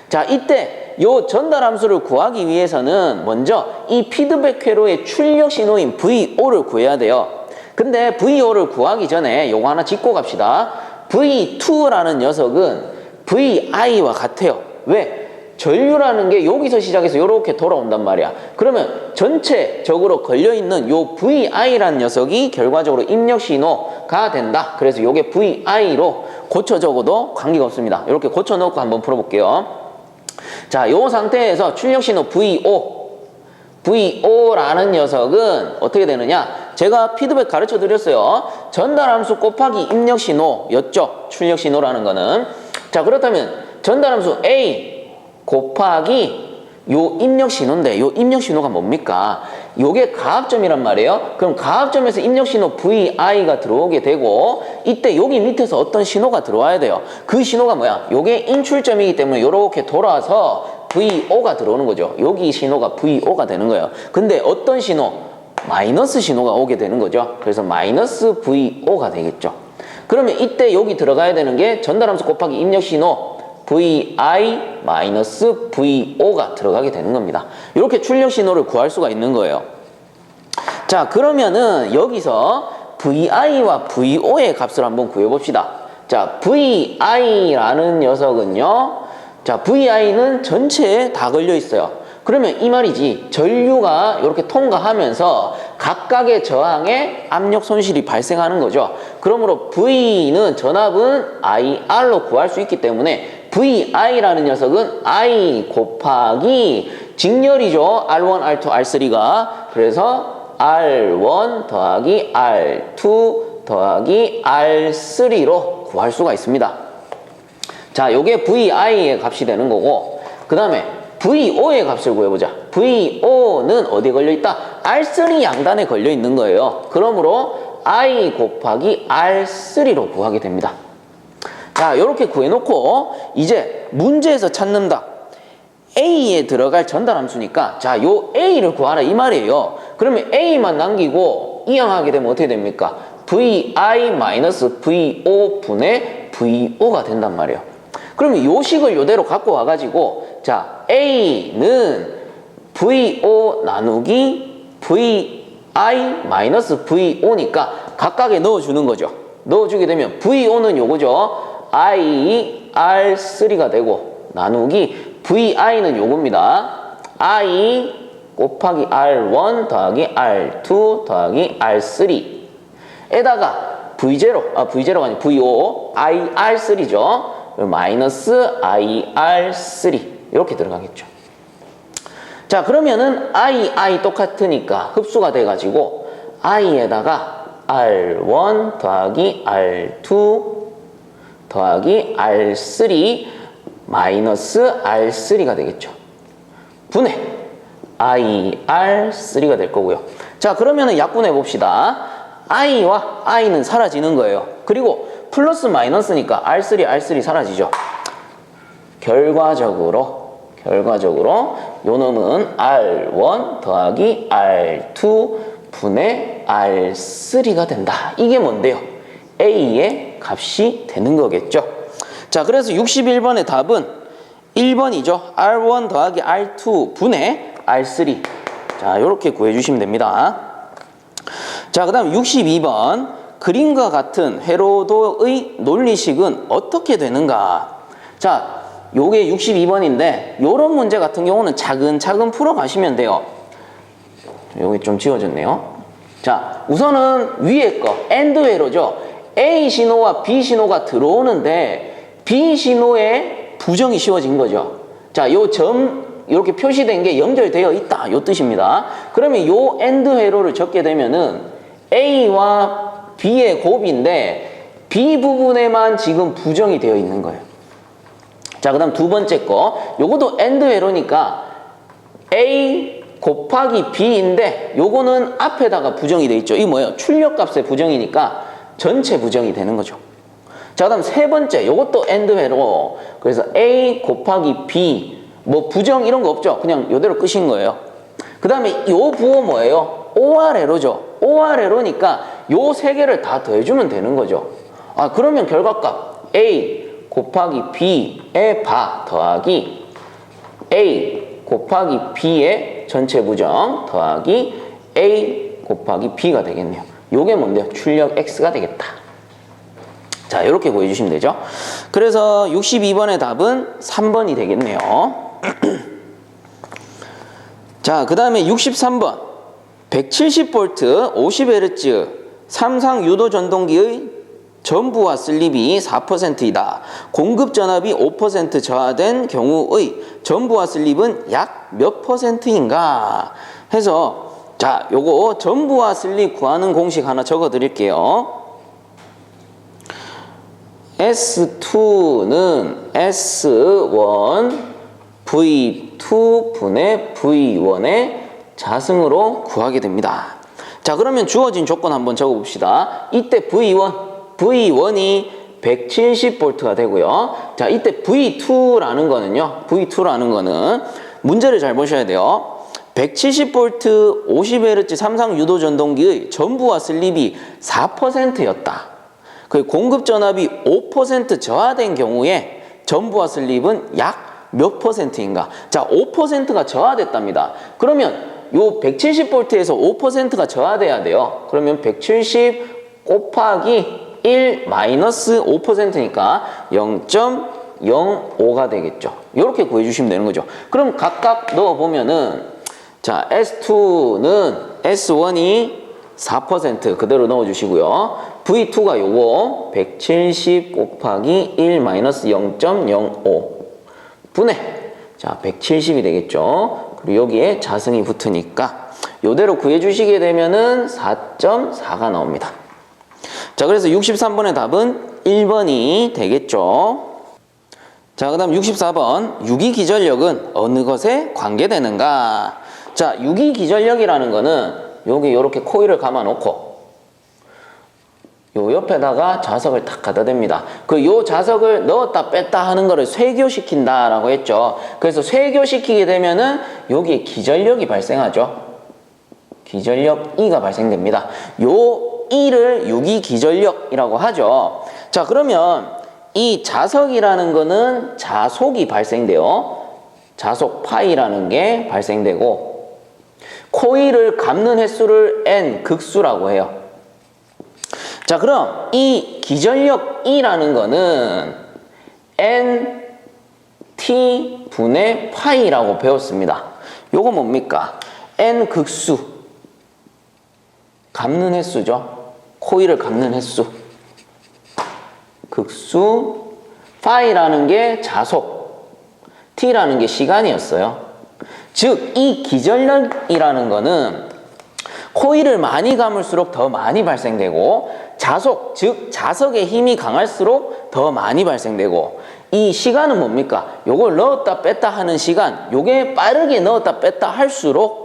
자, 이때 요 전달 함수를 구하기 위해서는 먼저 이 피드백 회로의 출력 신호인 VO를 구해야 돼요. 근데 VO를 구하기 전에 요거 하나 짚고 갑시다. V2라는 녀석은 VI와 같아요. 왜? 전류라는 게 여기서 시작해서 이렇게 돌아온단 말이야. 그러면 전체적으로 걸려있는 요 VI라는 녀석이 결과적으로 입력 신호가 된다. 그래서 요게 VI로 고쳐 적어도 관계가 없습니다. 이렇게 고쳐 놓고 한번 풀어볼게요. 자, 요 상태에서 출력 신호 VO라는 녀석은 어떻게 되느냐? 제가 피드백 가르쳐 드렸어요. 전달 함수 곱하기 입력 신호였죠. 출력 신호라는 거는. 자, 그렇다면 전달 함수 A 곱하기 요 입력 신호인데 요 입력 신호가 뭡니까? 요게 가압점이란 말이에요. 그럼 가압점에서 입력 신호 VI가 들어오게 되고 이때 여기 밑에서 어떤 신호가 들어와야 돼요. 그 신호가 뭐야? 요게 인출점이기 때문에 요렇게 돌아서 VO가 들어오는 거죠. 여기 신호가 VO가 되는 거예요. 근데 어떤 신호? 마이너스 신호가 오게 되는 거죠. 그래서 마이너스 VO가 되겠죠. 그러면 이때 여기 들어가야 되는 게 전달함수 곱하기 입력 신호 VI 마이너스 VO가 들어가게 되는 겁니다. 이렇게 출력 신호를 구할 수가 있는 거예요. 자, 그러면은 여기서 VI와 VO의 값을 한번 구해봅시다. 자, VI라는 녀석은요. 자, VI는 전체에 다 걸려 있어요. 그러면 이 말이지, 전류가 이렇게 통과하면서 각각의 저항에 압력 손실이 발생하는 거죠. 그러므로 V는 전압은 IR로 구할 수 있기 때문에 VI라는 녀석은 I 곱하기 직렬이죠. R1, R2, R3가. 그래서 R1 더하기 R2 더하기 R3로 구할 수가 있습니다. 자, 요게 VI의 값이 되는 거고, 그 다음에 VO의 값을 구해보자. VO는 어디에 걸려있다? R3 양단에 걸려있는 거예요. 그러므로 I 곱하기 R3로 구하게 됩니다. 자, 요렇게 구해놓고 이제 문제에서 찾는다. A에 들어갈 전달 함수니까 자, 요 A를 구하라 이 말이에요. 그러면 A만 남기고 이항하게 되면 어떻게 됩니까? VI-VO 분의 VO가 된단 말이에요. 그러면 요 식을 요대로 갖고 와가지고 자, A는 VO 나누기 VI-VO니까 각각에 넣어주는 거죠. 넣어주게 되면 VO는 요거죠. IR3가 되고 나누기 VI는 요겁니다. I 곱하기 R1 더하기 R2 더하기 R3 에다가 V제로가 아니고 VO IR3죠. 마이너스 IR3 이렇게 들어가겠죠. 자, 그러면은 I 똑같으니까 흡수가 돼가지고 I에다가 R1 더하기 R2 더하기 R3 마이너스 R3가 되겠죠. 분해 IR3가 될 거고요. 자, 그러면은 약분해 봅시다. I와 I는 사라지는 거예요. 그리고 플러스 마이너스니까 R3 사라지죠. 결과적으로 요 놈은 R1 더하기 R2 분의 R3가 된다. 이게 뭔데요? A의 값이 되는 거겠죠. 자, 그래서 61번의 답은 1번이죠. R1 더하기 R2 분의 R3. 자, 이렇게 구해주시면 됩니다. 자, 그 다음 62번. 그림과 같은 회로도의 논리식은 어떻게 되는가? 자, 요게 62번인데 요런 문제 같은 경우는 차근차근 풀어가시면 돼요. 여기 좀 지워졌네요. 자, 우선은 위에 거 AND 회로죠. A 신호와 B 신호가 들어오는데 B 신호에 부정이 씌워진 거죠. 자, 요 점 이렇게 표시된 게 연결되어 있다. 요 뜻입니다. 그러면 요 AND 회로를 적게 되면은 A와 B의 곱인데 B 부분에만 지금 부정이 되어 있는 거예요. 자, 그 다음 두 번째 거. 요것도 AND 회로니까 A 곱하기 B인데 요거는 앞에다가 부정이 돼 있죠. 이게 뭐예요? 출력값의 부정이니까 전체 부정이 되는 거죠. 자, 그 다음 세 번째. 요것도 AND 회로. 그래서 A 곱하기 B 뭐 부정 이런 거 없죠. 그냥 요대로 끝인 거예요. 그 다음에 요 부호 뭐예요? OR 회로죠. OR 회로니까 요 세 개를 다 더해주면 되는 거죠. 아, 그러면 결과값 A 곱하기 B의 바 더하기 A 곱하기 B의 전체 부정 더하기 A 곱하기 B가 되겠네요. 요게 뭔데요? 출력 X가 되겠다. 자, 이렇게 구해주시면 되죠. 그래서 62번의 답은 3번이 되겠네요. 자, 그 다음에 63번 170V 50Hz 삼상 유도 전동기의 전부와 슬립이 4%이다. 공급 전압이 5% 저하된 경우의 전부와 슬립은 약 몇 %인가? 해서 자, 요거 전부와 슬립 구하는 공식 하나 적어 드릴게요. S2는 S1 V2 분의 V1의 자승으로 구하게 됩니다. 자, 그러면 주어진 조건 한번 적어 봅시다. 이때 V1이 170V가 되고요. 자, 이때 V2라는 거는 문제를 잘 보셔야 돼요. 170V 50Hz 삼상 유도 전동기의 전부와 슬립이 4%였다. 그 공급 전압이 5% 저하된 경우에 전부와 슬립은 약 몇 %인가? 자, 5%가 저하됐답니다. 그러면 요 170V에서 5%가 저하돼야 돼요. 그러면 170 곱하기 1 마이너스 5%니까 0.05가 되겠죠. 이렇게 구해주시면 되는 거죠. 그럼 각각 넣어보면은 자, S2는 S1이 4% 그대로 넣어주시고요. V2가 요거 170 곱하기 1 마이너스 0.05 분해. 자, 170이 되겠죠. 그리고 여기에 자승이 붙으니까 요대로 구해주시게 되면은 4.4가 나옵니다. 자, 그래서 63번의 답은 1번이 되겠죠. 자, 그 다음 64번 유기기전력은 어느 것에 관계되는가? 자, 유기기전력이라는 거는 여기 이렇게 코일을 감아 놓고 요 옆에다가 자석을 탁 갖다 댑니다. 요 자석을 넣었다 뺐다 하는 거를 쇠교시킨다라고 했죠. 그래서 쇠교시키게 되면은 여기에 기전력이 발생하죠. 기전력 E가 발생됩니다. 요 E를 유기기전력이라고 하죠. 자, 그러면 이 자석이라는 거는 자속이 발생돼요. 자속 파이라는 게 발생되고 코일을 감는 횟수를 N 극수라고 해요. 자, 그럼 이 기전력 E라는 거는 NT 분의 파이라고 배웠습니다. 요거 뭡니까? N 극수 감는 횟수죠. 코일을 감는 횟수 극수 파이라는 게 자속 T라는 게 시간이었어요. 즉, 이 기전력이라는 거는 코일을 많이 감을수록 더 많이 발생되고, 자속, 즉 자석의 힘이 강할수록 더 많이 발생되고, 이 시간은 뭡니까? 요걸 넣었다 뺐다 하는 시간, 요게 빠르게 넣었다 뺐다 할수록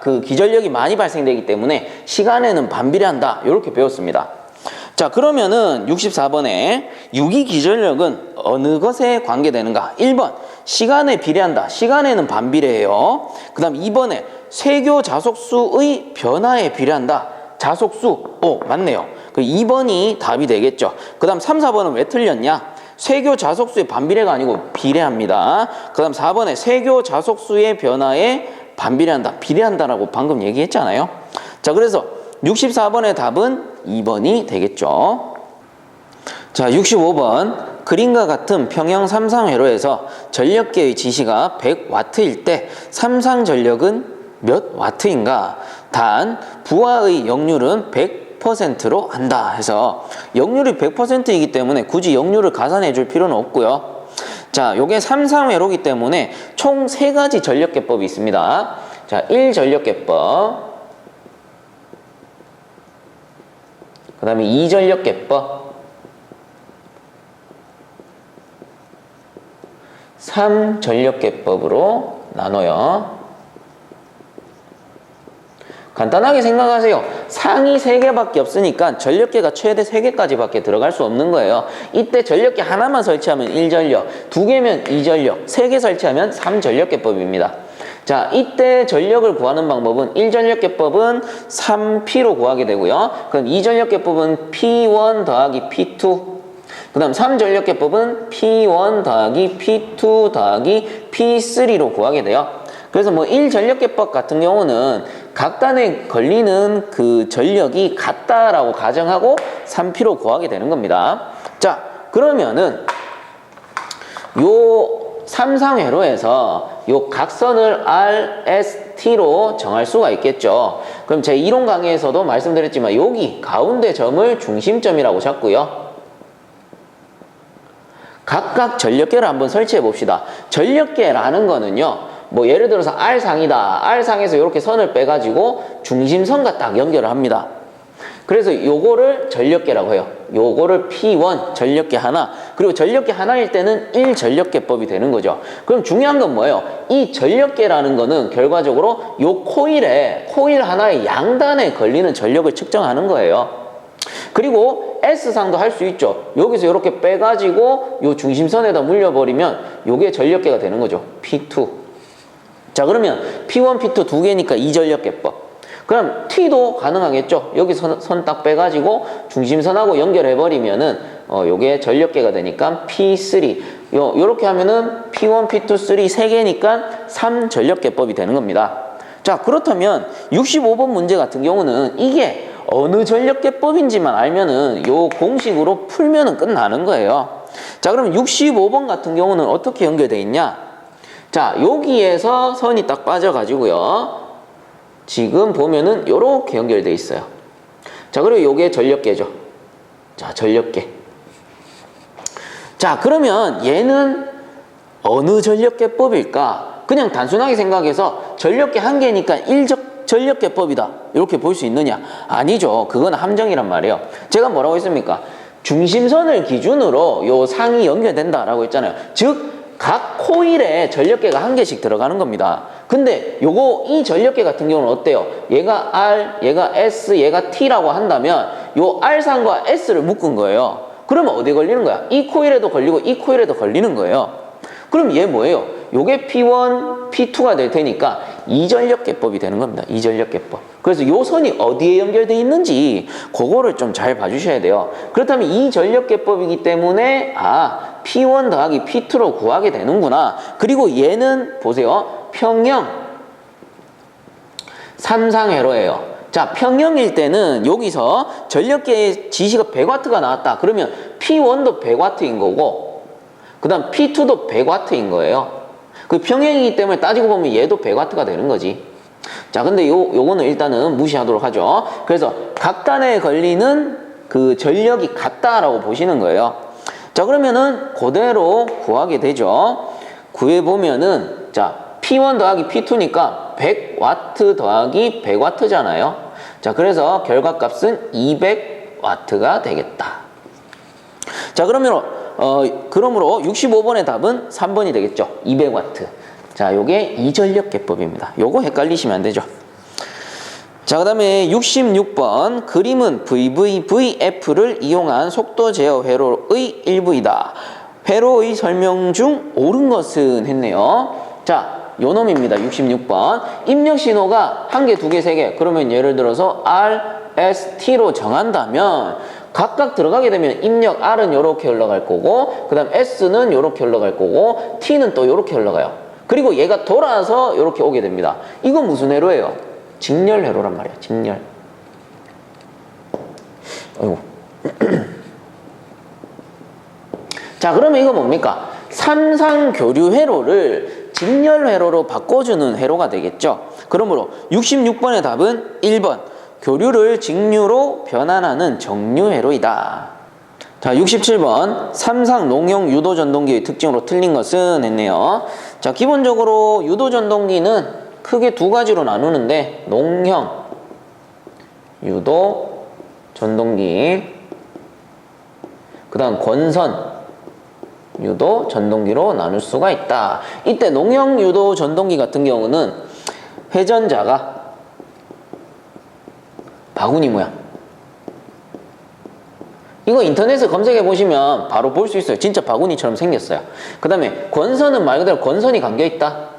그 기전력이 많이 발생되기 때문에 시간에는 반비례한다. 이렇게 배웠습니다. 자, 그러면은 64번에 유기 기전력은 어느 것에 관계되는가? 1번 시간에 비례한다. 시간에는 반비례해요. 그 다음 2번에 쇠교 자속수의 변화에 비례한다. 자속수. 오, 맞네요. 그 2번이 답이 되겠죠. 그 다음 3, 4번은 왜 틀렸냐? 쇠교 자속수의 반비례가 아니고 비례합니다. 그 다음 4번에 쇠교 자속수의 변화에 반비례한다. 비례한다라고 방금 얘기했잖아요. 자, 그래서 64번의 답은 2번이 되겠죠. 자, 65번. 그림과 같은 평형 삼상회로에서 전력계의 지시가 100W일 때 삼상전력은 몇 와트인가? 단 부하의 역률은 100%로 한다 해서 역률이 100%이기 때문에 굳이 역률을 가산해 줄 필요는 없고요. 자, 요게 삼상회로이기 때문에 총 3가지 전력계법이 있습니다. 자, 1전력계법, 그 다음에 2전력계법, 3전력계법으로 나눠요. 간단하게 생각하세요. 상이 3개밖에 없으니까 전력계가 최대 3개까지 밖에 들어갈 수 없는 거예요. 이때 전력계 하나만 설치하면 1전력, 2개면 2전력, 3개 설치하면 3전력계법입니다. 자, 이때 전력을 구하는 방법은 1전력계법은 3P로 구하게 되고요. 그럼 2전력계법은 P1 더하기 P2, 그 다음 3전력계법은 P1 더하기 P2 더하기 P3로 구하게 돼요. 그래서 뭐 1전력계법 같은 경우는 각단에 걸리는 그 전력이 같다라고 가정하고 3P로 구하게 되는 겁니다. 자, 그러면은 요 삼상회로에서 요 각선을 RST로 정할 수가 있겠죠. 그럼 제 이론 강의에서도 말씀드렸지만 여기 가운데 점을 중심점이라고 잡고요. 각각 전력계를 한번 설치해 봅시다. 전력계라는 거는요, 뭐 예를 들어서 R상이다. R상에서 이렇게 선을 빼가지고 중심선과 딱 연결을 합니다. 그래서 요거를 전력계라고 해요. 요거를 P1 전력계 하나, 그리고 전력계 하나일 때는 1전력계법이 되는 거죠. 그럼 중요한 건 뭐예요? 이 전력계라는 거는 결과적으로 요 코일 하나의 양단에 걸리는 전력을 측정하는 거예요. 그리고 S상도 할 수 있죠. 여기서 이렇게 빼가지고 요 중심선에다 물려버리면 요게 전력계가 되는 거죠. P2. 자, 그러면 P1, P2 두 개니까 2전력계법. 그럼 T도 가능하겠죠. 여기 선 딱 빼가지고 중심선하고 연결해버리면은 요게 전력계가 되니까 P3. 요렇게 하면은 P1, P2, 3 세 개니까 3전력계법이 되는 겁니다. 자, 그렇다면 65번 문제 같은 경우는 이게 어느 전력계법인지만 알면은 요 공식으로 풀면은 끝나는 거예요. 자, 그럼 65번 같은 경우는 어떻게 연결되어 있냐? 자, 여기에서 선이 딱 빠져가지고요. 지금 보면은 요렇게 연결되어 있어요. 자, 그리고 요게 전력계죠. 자, 전력계. 자, 그러면 얘는 어느 전력계법일까? 그냥 단순하게 생각해서 전력계 한 개니까 1전력계법이다. 이렇게 볼 수 있느냐? 아니죠. 그건 함정이란 말이에요. 제가 뭐라고 했습니까? 중심선을 기준으로 요 상이 연결된다라고 했잖아요. 즉, 각 코일에 전력계가 한 개씩 들어가는 겁니다. 근데 이 전력계 같은 경우는 어때요? 얘가 R, 얘가 S, 얘가 T라고 한다면 요 R상과 S를 묶은 거예요. 그러면 어디에 걸리는 거야? 이 코일에도 걸리고 이 코일에도 걸리는 거예요. 그럼 얘 뭐예요? 요게 P1, P2가 될 테니까 2전력계법이 되는 겁니다. 2전력계법. 그래서 요 선이 어디에 연결되어 있는지 그거를 좀 잘 봐주셔야 돼요. 그렇다면 2전력계법이기 때문에 P1 더하기 P2로 구하게 되는구나. 그리고 얘는 보세요. 평형 삼상회로예요. 자, 평형일 때는 여기서 전력계의 지시가 100W가 나왔다. 그러면 P1도 100W인 거고 그 다음 P2도 100W인 거예요. 그 평형이기 때문에 따지고 보면 얘도 100W가 되는 거지. 자, 근데 요거는 일단은 무시하도록 하죠. 그래서 각단에 걸리는 그 전력이 같다라고 보시는 거예요. 자, 그러면은 그대로 구하게 되죠. 구해보면은 자, P1 더하기 P2니까 100W 더하기 100W잖아요. 자, 그래서 결과값은 200W가 되겠다. 자, 그러므로 65번의 답은 3번이 되겠죠. 200W. 자, 요게 이전력 개법입니다. 요거 헷갈리시면 안 되죠. 자, 그 다음에 66번 그림은 VVVF를 이용한 속도 제어 회로의 일부이다. 회로의 설명 중 옳은 것은 했네요. 자, 요 놈입니다. 66번 입력 신호가 1개, 2개, 3개 그러면 예를 들어서 R, S, T로 정한다면 각각 들어가게 되면 입력 R은 요렇게 흘러갈 거고 그 다음 S는 요렇게 흘러갈 거고 T는 또 요렇게 흘러가요. 그리고 얘가 돌아서 요렇게 오게 됩니다. 이건 무슨 회로예요? 직렬 회로란 말이에요. 직렬. 아이고. 자, 그러면 이거 뭡니까? 삼상교류 회로를 직렬 회로로 바꿔주는 회로가 되겠죠. 그러므로 66번의 답은 1번 교류를 직류로 변환하는 정류 회로이다. 자, 67번 삼상 농형 유도 전동기의 특징으로 틀린 것은 했네요. 자, 기본적으로 유도 전동기는 크게 두 가지로 나누는데 농형 유도 전동기 그 다음 권선 유도 전동기로 나눌 수가 있다. 이때 농형 유도 전동기 같은 경우는 회전자가 바구니 모양. 이거 인터넷에 검색해 보시면 바로 볼 수 있어요. 진짜 바구니처럼 생겼어요. 그 다음에 권선은 말 그대로 권선이 감겨 있다.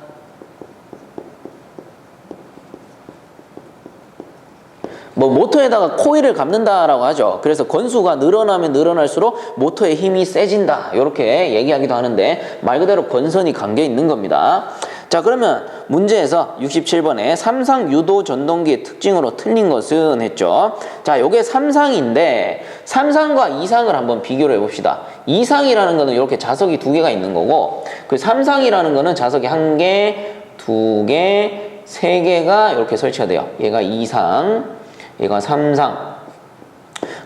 뭐 모터에다가 코일을 감는다라고 하죠. 그래서 건수가 늘어나면 늘어날수록 모터의 힘이 세진다 이렇게 얘기하기도 하는데 말 그대로 권선이 감겨 있는 겁니다. 자, 그러면 문제에서 67번에 삼상 유도 전동기의 특징으로 틀린 것은 했죠. 자, 요게 삼상인데 삼상과 이상을 한번 비교를 해봅시다. 이상이라는 거는 이렇게 자석이 2개가 있는 거고 그 삼상이라는 거는 자석이 1개, 2개, 3개가 이렇게 설치가 돼요. 얘가 이상, 얘가 삼상.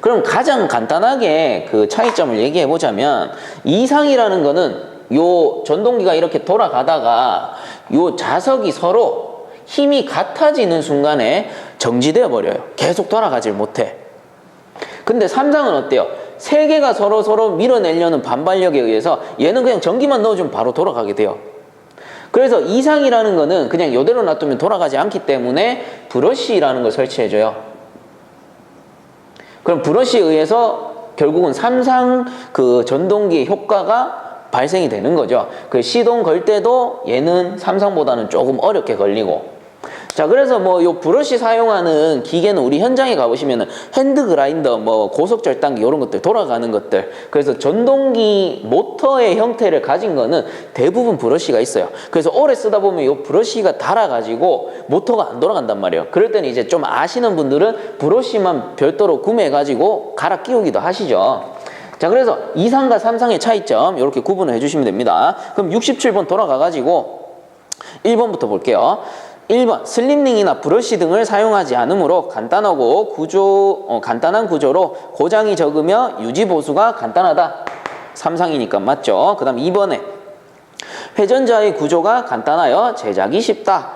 그럼 가장 간단하게 그 차이점을 얘기해 보자면 이상이라는 거는 요 전동기가 이렇게 돌아가다가 요 자석이 서로 힘이 같아지는 순간에 정지되어 버려요. 계속 돌아가질 못해. 근데 삼상은 어때요? 3개가 서로 밀어내려는 반발력에 의해서 얘는 그냥 전기만 넣어주면 바로 돌아가게 돼요. 그래서 이상이라는 거는 그냥 이대로 놔두면 돌아가지 않기 때문에 브러쉬라는 걸 설치해줘요. 그럼 브러쉬에 의해서 결국은 삼상 그 전동기의 효과가 발생이 되는 거죠. 그 시동 걸 때도 얘는 삼상보다는 조금 어렵게 걸리고. 자, 그래서 뭐 요 브러쉬 사용하는 기계는 우리 현장에 가보시면은 핸드 그라인더, 뭐 고속 절단기 이런 것들 돌아가는 것들. 그래서 전동기 모터의 형태를 가진 거는 대부분 브러쉬가 있어요. 그래서 오래 쓰다 보면 요 브러쉬가 닳아가지고 모터가 안 돌아간단 말이에요. 그럴 때는 이제 좀 아시는 분들은 브러쉬만 별도로 구매해가지고 갈아 끼우기도 하시죠. 자, 그래서 이상과 삼상의 차이점 이렇게 구분을 해주시면 됩니다. 그럼 67번 돌아가가지고 1번부터 볼게요. 1번 슬립링이나 브러쉬 등을 사용하지 않으므로 간단한 구조로 고장이 적으며 유지 보수가 간단하다. 삼상이니까 맞죠? 그 다음 2번에 회전자의 구조가 간단하여 제작이 쉽다.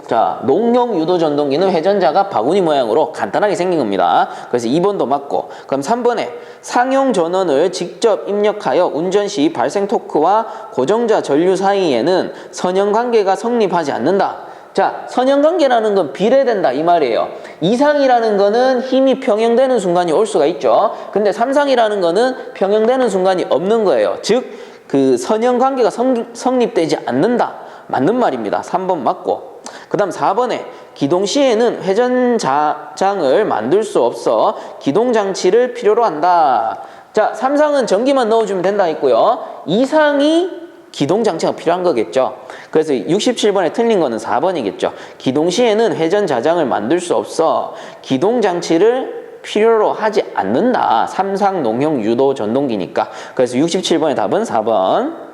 자, 농형 유도 전동기는 회전자가 바구니 모양으로 간단하게 생긴 겁니다. 그래서 2번도 맞고. 그럼 3번에 상용 전원을 직접 입력하여 운전 시 발생 토크와 고정자 전류 사이에는 선형관계가 성립하지 않는다. 자, 선형관계라는 건 비례된다 이 말이에요. 이상이라는 거는 힘이 평형되는 순간이 올 수가 있죠. 근데 삼상이라는 거는 평형되는 순간이 없는 거예요. 즉, 그 선형관계가 성립되지 않는다. 맞는 말입니다. 3번 맞고. 그 다음 4번에 기동 시에는 회전자장을 만들 수 없어 기동장치를 필요로 한다. 자, 삼상은 전기만 넣어주면 된다 했고요. 이상이 기동장치가 필요한 거겠죠. 그래서 67번에 틀린 거는 4번이겠죠. 기동 시에는 회전자장을 만들 수 없어 기동장치를 필요로 하지 않는다. 삼상 농형 유도 전동기니까. 그래서 67번의 답은 4번.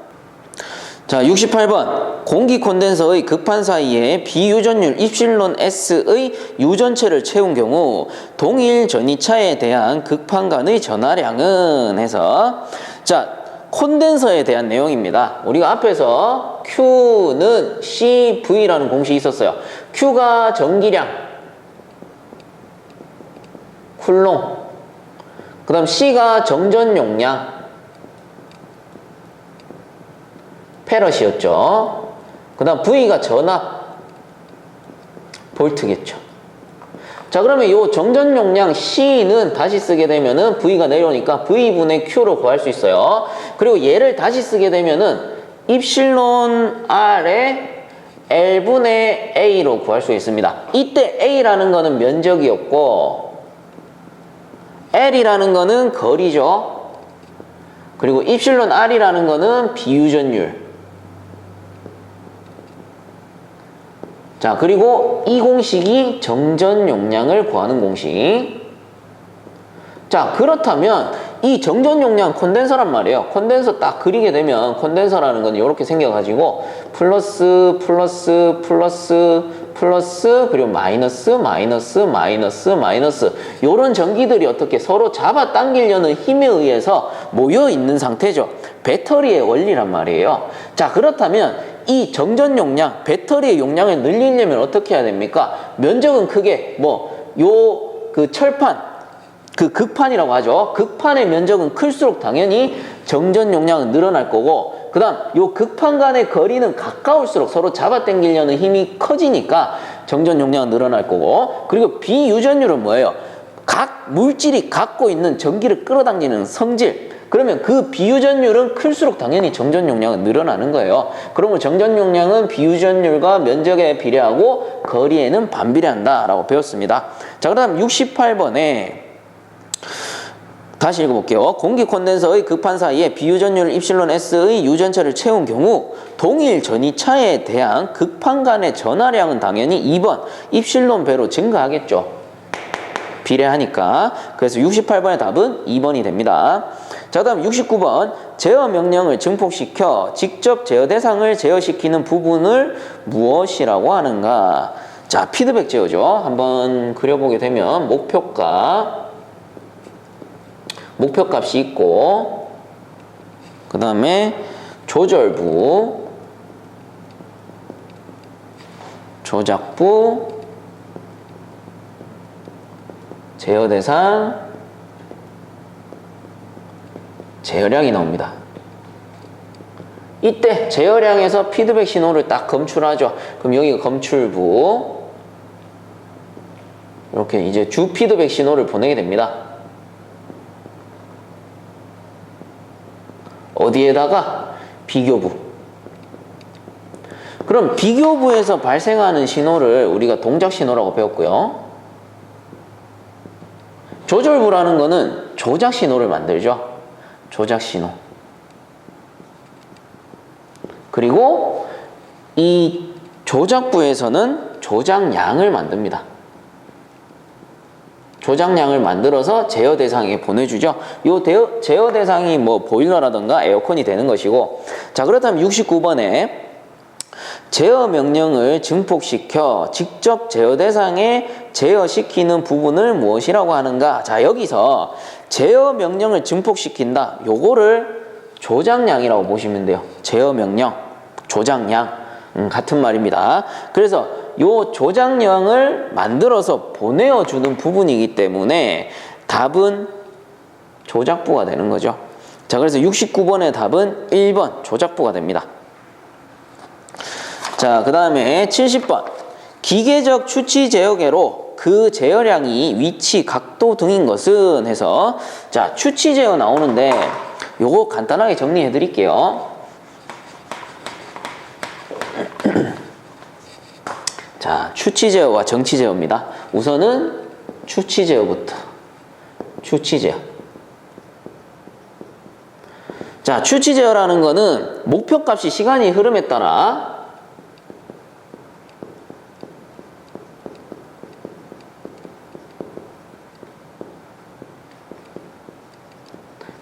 자, 68번 공기 콘덴서의 극판 사이에 비유전율 입실론 S의 유전체를 채운 경우 동일 전이차에 대한 극판 간의 전하량은 해서 자, 콘덴서에 대한 내용입니다. 우리가 앞에서 Q는 CV라는 공식이 있었어요. Q가 전기량, 쿨롱. 그 다음 C가 정전 용량, 페럿이었죠. 그 다음 V가 전압, 볼트겠죠. 자, 그러면 이 정전 용량 C는 다시 쓰게 되면은 V가 내려오니까 V분의 Q로 구할 수 있어요. 그리고 얘를 다시 쓰게 되면은 입실론 R에 L분의 A로 구할 수 있습니다. 이때 A라는 거는 면적이었고 L이라는 거는 거리죠. 그리고 입실론 R이라는 거는 비유전율. 자, 그리고 이 공식이 정전 용량을 구하는 공식. 자, 그렇다면 이 정전 용량 콘덴서란 말이에요. 콘덴서 딱 그리게 되면 콘덴서라는 건 이렇게 생겨가지고 플러스 플러스 플러스 플러스 그리고 마이너스 마이너스 마이너스 마이너스 요런 전기들이 어떻게 서로 잡아당기려는 힘에 의해서 모여 있는 상태죠. 배터리의 원리란 말이에요. 자, 그렇다면 이 정전 용량, 배터리의 용량을 늘리려면 어떻게 해야 됩니까? 면적은 크게 그 철판, 그 극판이라고 하죠. 극판의 면적은 클수록 당연히 정전 용량은 늘어날 거고, 그 다음 요 극판 간의 거리는 가까울수록 서로 잡아당기려는 힘이 커지니까 정전 용량은 늘어날 거고, 그리고 비유전율은 뭐예요? 각 물질이 갖고 있는 전기를 끌어당기는 성질. 그러면 그 비유전율은 클수록 당연히 정전 용량은 늘어나는 거예요. 그러면 정전 용량은 비유전율과 면적에 비례하고 거리에는 반비례한다 라고 배웠습니다. 자, 그 다음 68번에 다시 읽어볼게요. 공기 콘덴서의 급판 사이에 비유전율 입실론 S의 유전처를 채운 경우 동일 전이차에 대한 극판 간의 전하량은 당연히 2번 입실론 배로 증가하겠죠. 비례하니까. 그래서 68번의 답은 2번이 됩니다. 자, 다음 69번 제어 명령을 증폭시켜 직접 제어 대상을 제어시키는 부분을 무엇이라고 하는가? 자, 피드백 제어죠. 한번 그려보게 되면 목표값이 있고, 그 다음에 조절부, 조작부, 제어 대상, 제어량이 나옵니다. 이때 제어량에서 피드백 신호를 딱 검출하죠. 그럼 여기가 검출부, 이렇게 이제 주 피드백 신호를 보내게 됩니다. 어디에다가? 비교부. 그럼 비교부에서 발생하는 신호를 우리가 동작 신호라고 배웠고요. 조절부라는 거는 조작 신호를 만들죠. 조작 신호. 그리고 이 조작부에서는 조작량을 만듭니다. 조작량을 만들어서 제어 대상에 보내주죠. 이 제어 대상이 보일러라든가 에어컨이 되는 것이고, 자, 그렇다면 69번에 제어 명령을 증폭시켜 직접 제어 대상에 제어시키는 부분을 무엇이라고 하는가? 자, 여기서 제어 명령을 증폭시킨다. 요거를 조작량이라고 보시면 돼요. 제어 명령, 조작량. 같은 말입니다. 그래서 요 조작량을 만들어서 보내어주는 부분이기 때문에 답은 조작부가 되는 거죠. 자, 그래서 69번의 답은 1번 조작부가 됩니다. 자, 그 다음에 70번 기계적 추치 제어계로 그 제어량이 위치, 각도 등인 것은 해서, 자, 추치 제어 나오는데 요거 간단하게 정리해 드릴게요. 자, 추치 제어와 정치 제어입니다. 우선은 추치 제어부터. 추치 제어. 자, 추치 제어라는 거는 목표값이 시간이 흐름에 따라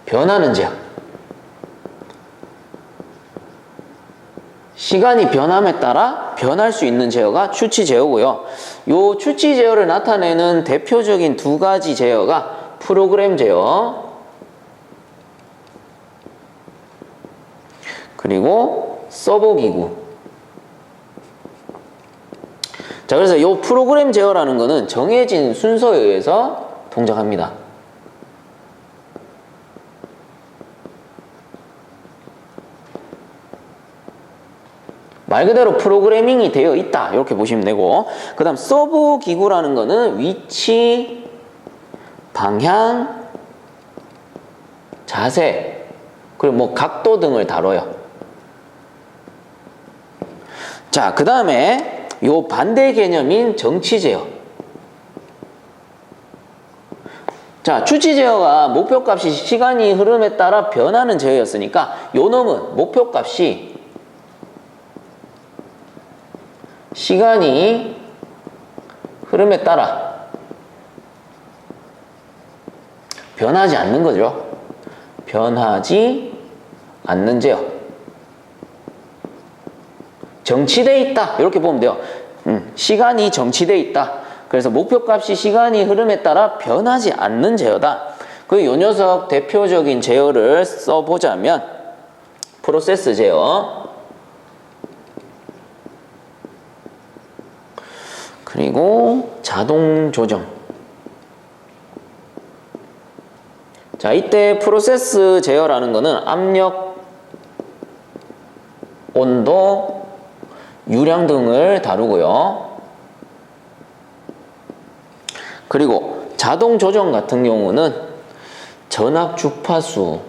변하는 제어. 시간이 변함에 따라 변할 수 있는 제어가 추치 제어고요. 요 추치 제어를 나타내는 대표적인 두 가지 제어가 프로그램 제어, 그리고 서버기구. 자, 그래서 이 프로그램 제어라는 거는 정해진 순서에 의해서 동작합니다. 말 그대로 프로그래밍이 되어 있다 이렇게 보시면 되고, 그 다음 서브 기구라는 거는 위치, 방향, 자세, 그리고 뭐 각도 등을 다뤄요. 자, 그 다음에 요 반대 개념인 정치 제어. 자, 추치 제어가 목표값이 시간이 흐름에 따라 변하는 제어였으니까 요 놈은 목표값이 시간이 흐름에 따라 변하지 않는 거죠. 변하지 않는 제어. 정치돼 있다 이렇게 보면 돼요. 시간이 정치돼 있다. 그래서 목표값이 시간이 흐름에 따라 변하지 않는 제어다. 그리고 요 녀석 대표적인 제어를 써보자면 프로세스 제어, 그리고 자동 조정. 자, 이때 프로세스 제어라는 거는 압력, 온도, 유량 등을 다루고요. 그리고 자동 조정 같은 경우는 전압 주파수,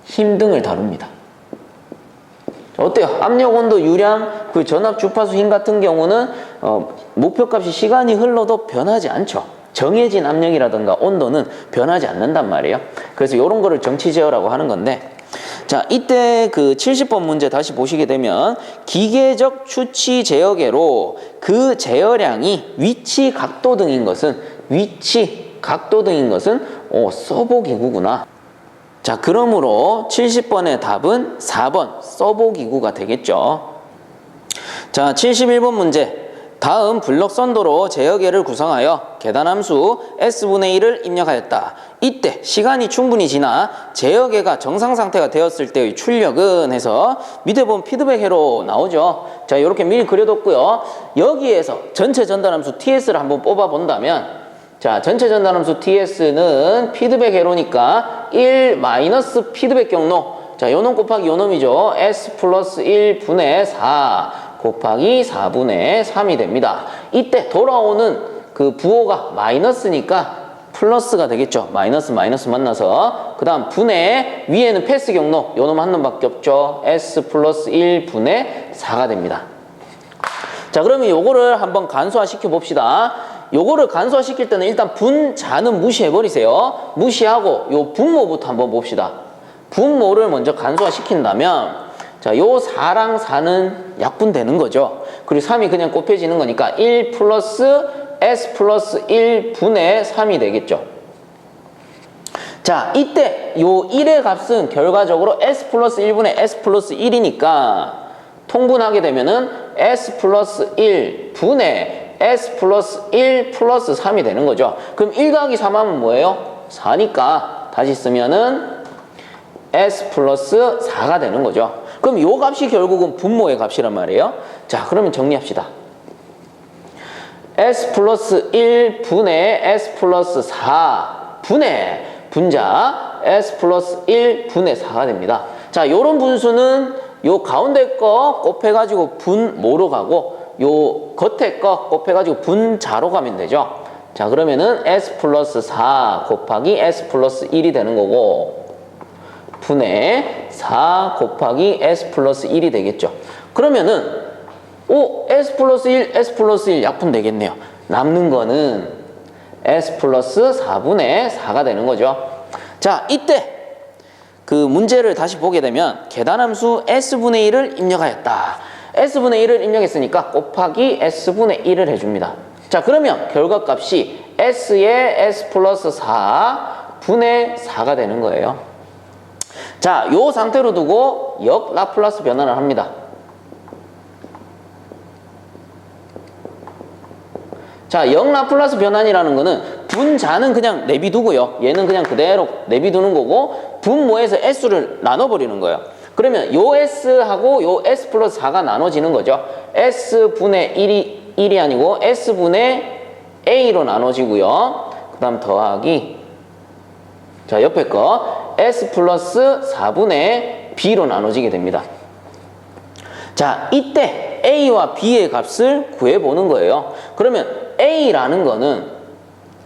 힘 등을 다룹니다. 어때요? 압력, 온도, 유량, 그 전압, 주파수, 힘 같은 경우는 목표값이 시간이 흘러도 변하지 않죠. 정해진 압력이라든가 온도는 변하지 않는단 말이에요. 그래서 이런 거를 정치 제어라고 하는 건데, 자, 이때 그 70번 문제 다시 보시게 되면 기계적 추치 제어계로 그 제어량이 위치, 각도 등인 것은 서버 기구구나. 자, 그러므로 70번의 답은 4번 서버기구가 되겠죠. 자, 71번 문제. 다음 블록 선도로 제어계를 구성하여 계단함수 S분의 1을 입력하였다. 이때 시간이 충분히 지나 제어계가 정상 상태가 되었을 때의 출력은 해서 밑에 보면 피드백 회로 나오죠. 자, 이렇게 미리 그려뒀고요. 여기에서 전체 전달함수 TS를 한번 뽑아 본다면, 자, 전체 전달함수 TS는 피드백 회로니까 1 마이너스 피드백 경로. 자, 요놈 곱하기 요놈이죠. S 플러스 1분의 4 곱하기 4분의 3이 됩니다. 이때 돌아오는 그 부호가 마이너스니까 플러스가 되겠죠. 마이너스 만나서. 그 다음 분의 위에는 패스 경로. 요놈 한 놈밖에 없죠. S 플러스 1분의 4가 됩니다. 자, 그러면 요거를 한번 간소화 시켜 봅시다. 요거를 간소화시킬 때는 일단 분자는 무시해버리세요. 무시하고 요 분모부터 한번 봅시다. 분모를 먼저 간소화시킨다면, 자, 요 4랑 4는 약분되는 거죠. 그리고 3이 그냥 곱해지는 거니까 1 플러스 S 플러스 1분의 3이 되겠죠. 자, 이때 요 1의 값은 결과적으로 S 플러스 1분의 S 플러스 1이니까 통분하게 되면은 S 플러스 1분의 S 플러스 1 플러스 3이 되는 거죠. 그럼 1 더하기 3 하면 뭐예요? 4니까 다시 쓰면은 S 플러스 4가 되는 거죠. 그럼 요 값이 결국은 분모의 값이란 말이에요. 자, 그러면 정리합시다. S 플러스 1분의 S 플러스 4분의 분자 S 플러스 1분의 4가 됩니다. 자, 요런 분수는 요 가운데 거 곱해가지고 분모로 가고 요 겉에 거 곱해가지고 분자로 가면 되죠. 자, 그러면은 S 플러스 4 곱하기 S 플러스 1이 되는 거고, 분의 4 곱하기 S 플러스 1이 되겠죠. 그러면은 S 플러스 1, S 플러스 1 약분 되겠네요. 남는 거는 S 플러스 4분의 4가 되는 거죠. 자, 이때 그 문제를 다시 보게 되면 계단함수 S분의 1을 입력하였다. S분의 1을 입력했으니까 곱하기 S분의 1을 해줍니다. 자, 그러면 결과값이 S의 S 플러스 4분의 4가 되는 거예요. 자, 요 상태로 두고 역 라플라스 변환을 합니다. 자, 역 라플라스 변환이라는 거는 분자는 그냥 내비두고요. 얘는 그냥 그대로 내비두는 거고 분모에서 S를 나눠버리는 거예요. 그러면 요 S하고 요 S 플러스 4가 나눠지는 거죠. S분의 1이 아니고 S분의 A로 나눠지고요. 그 다음 더하기 자 옆에 거 S 플러스 4분의 B로 나눠지게 됩니다. 자 이때 A와 B의 값을 구해보는 거예요. 그러면 A라는 거는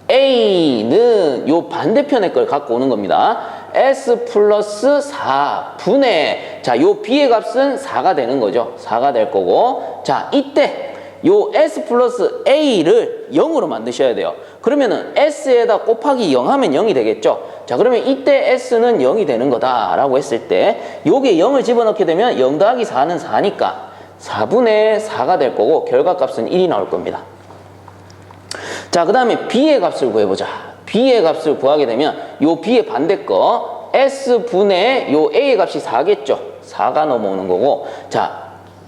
A는 요 반대편의 걸 갖고 오는 겁니다. S 플러스 4분의 자 요 B의 값은 4가 되는 거죠. 4가 될 거고 자 이때 요 S 플러스 A를 0으로 만드셔야 돼요. 그러면은 S에다 곱하기 0 하면 0이 되겠죠. 자 그러면 이때 S는 0이 되는 거다 라고 했을 때 요게 0을 집어넣게 되면 0 더하기 4는 4니까 4분의 4가 될 거고 결과값은 1이 나올 겁니다. 자 그 다음에 B의 값을 구해보자. B의 값을 구하게 되면 요 B의 반대 거 S분의 요 A의 값이 4겠죠. 4가 넘어오는 거고 자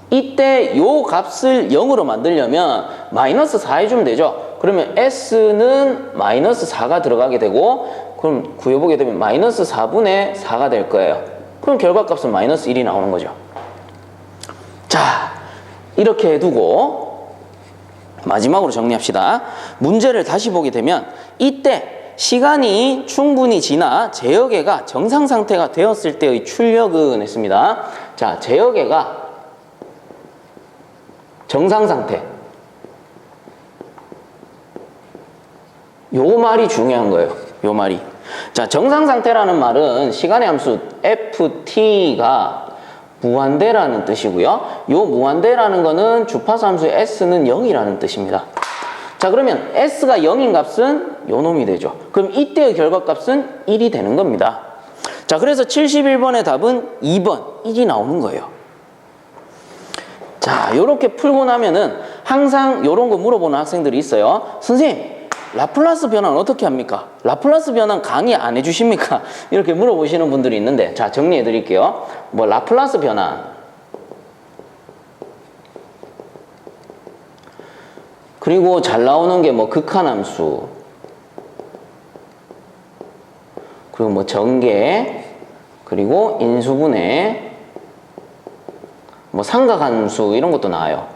이때 요 값을 0으로 만들려면 마이너스 4 해주면 되죠. 그러면 S는 마이너스 4가 들어가게 되고 그럼 구해보게 되면 마이너스 4분의 4가 될 거예요. 그럼 결과값은 마이너스 1이 나오는 거죠. 자 이렇게 해두고 마지막으로 정리합시다. 문제를 다시 보게 되면 이때 시간이 충분히 지나 제어계가 정상 상태가 되었을 때의 출력은 했습니다. 자 제어계가 정상 상태. 요 말이 중요한 거예요. 요 말이. 자, 정상 상태라는 말은 시간의 함수 ft가 무한대라는 뜻이고요. 요 무한대라는 거는 주파수 함수 s는 0이라는 뜻입니다. 자, 그러면 s가 0인 값은 요 놈이 되죠. 그럼 이때의 결과값은 1이 되는 겁니다. 자, 그래서 71번의 답은 2번 1이 나오는 거예요. 자, 요렇게 풀고 나면은 항상 요런 거 물어보는 학생들이 있어요. 선생님, 라플라스 변환 어떻게 합니까? 라플라스 변환 강의 안 해주십니까? 이렇게 물어보시는 분들이 있는데, 자, 정리해 드릴게요. 뭐, 라플라스 변환. 그리고 잘 나오는 게 뭐, 극한함수. 그리고 뭐, 전개. 그리고 인수분해. 뭐 삼각함수 이런 것도 나와요.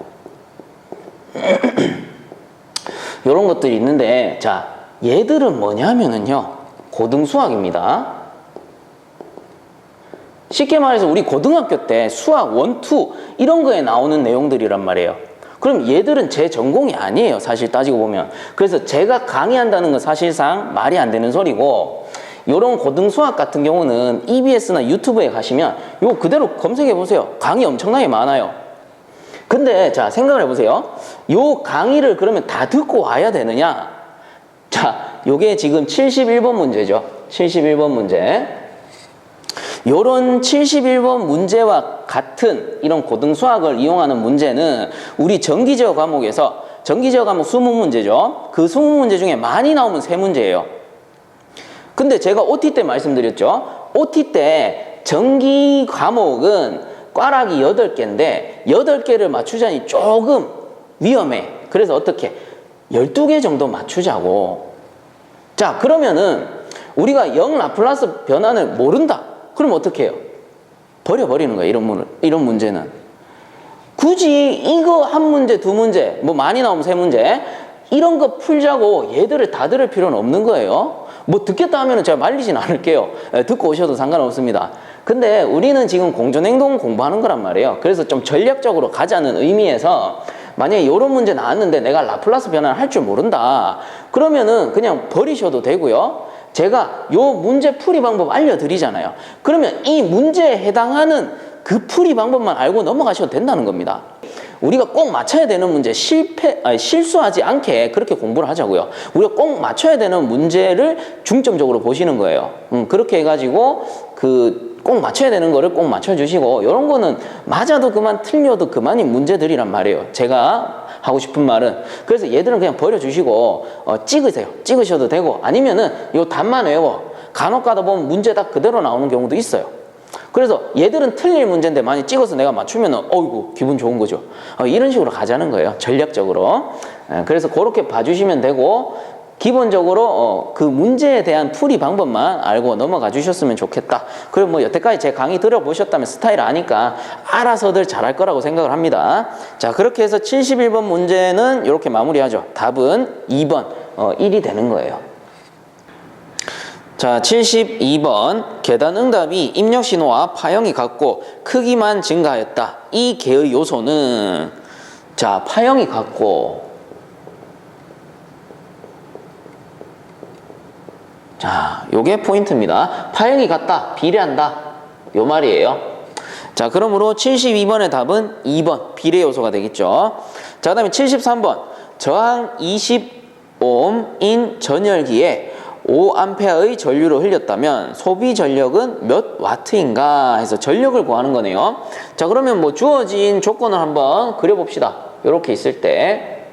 이런 것들이 있는데 자 얘들은 뭐냐면은요 고등수학입니다. 쉽게 말해서 우리 고등학교 때 수학 1, 2 이런 거에 나오는 내용들이란 말이에요. 그럼 얘들은 제 전공이 아니에요. 사실 따지고 보면. 그래서 제가 강의한다는 건 사실상 말이 안 되는 소리고 요런 고등수학 같은 경우는 EBS나 유튜브에 가시면 요 그대로 검색해 보세요. 강의 엄청나게 많아요. 근데 자 생각을 해보세요. 요 강의를 그러면 다 듣고 와야 되느냐? 자 요게 지금 71번 문제죠. 71번 문제. 요런 71번 문제와 같은 이런 고등수학을 이용하는 문제는 우리 전기제어 과목에서 전기제어 과목 20문제죠. 그 20문제 중에 많이 나오면 3문제예요. 근데 제가 OT 때 말씀드렸죠. OT 때 전기 과목은 꽈락이 8개인데 8개를 맞추자니 조금 위험해. 그래서 어떻게 12개 정도 맞추자고. 자 그러면은 우리가 0 라플라스 변환을 모른다. 그럼 어떻게 해요? 버려버리는 거예요. 이런 문제는. 굳이 이거 한 문제, 두 문제, 뭐 많이 나오면 3문제 이런 거 풀자고 얘들을 다 들을 필요는 없는 거예요. 뭐 듣겠다 하면은 제가 말리진 않을게요. 듣고 오셔도 상관없습니다. 근데 우리는 지금 공존행동 공부하는 거란 말이에요. 그래서 좀 전략적으로 가자는 의미에서 만약에 이런 문제 나왔는데 내가 라플라스 변환을 할 줄 모른다. 그러면은 그냥 버리셔도 되고요. 제가 요 문제 풀이 방법 알려드리잖아요. 그러면 이 문제에 해당하는 그 풀이 방법만 알고 넘어가셔도 된다는 겁니다. 우리가 꼭 맞춰야 되는 문제 실수하지 않게 그렇게 공부를 하자고요. 우리가 꼭 맞춰야 되는 문제를 중점적으로 보시는 거예요. 그렇게 해가지고 꼭 맞춰야 되는 거를 꼭 맞춰주시고 이런 거는 맞아도 그만 틀려도 그만인 문제들이란 말이에요. 제가 하고 싶은 말은 그래서 얘들은 그냥 버려주시고 찍으세요. 찍으셔도 되고 아니면은 요 답만 외워. 간혹 가다 보면 문제 다 그대로 나오는 경우도 있어요. 그래서 얘들은 틀릴 문제인데 많이 찍어서 내가 맞추면은 어이구 기분 좋은 거죠. 이런 식으로 가자는 거예요. 전략적으로. 그래서 그렇게 봐주시면 되고 기본적으로 그 문제에 대한 풀이 방법만 알고 넘어가 주셨으면 좋겠다. 그리고 뭐 여태까지 제 강의 들어보셨다면 스타일 아니까 알아서들 잘할 거라고 생각을 합니다. 자, 그렇게 해서 71번 문제는 이렇게 마무리하죠. 답은 2번 1이 되는 거예요. 자, 72번 계단 응답이 입력 신호와 파형이 같고 크기만 증가하였다. 이 개의 요소는 자, 파형이 같고 자, 요게 포인트입니다. 파형이 같다, 비례한다. 요 말이에요. 자, 그러므로 72번의 답은 2번 비례 요소가 되겠죠. 자, 그 다음에 73번 저항 20옴인 전열기에 5A의 전류를 흘렸다면 소비 전력은 몇 와트인가 해서 전력을 구하는 거네요. 자, 그러면 뭐 주어진 조건을 한번 그려봅시다. 이렇게 있을 때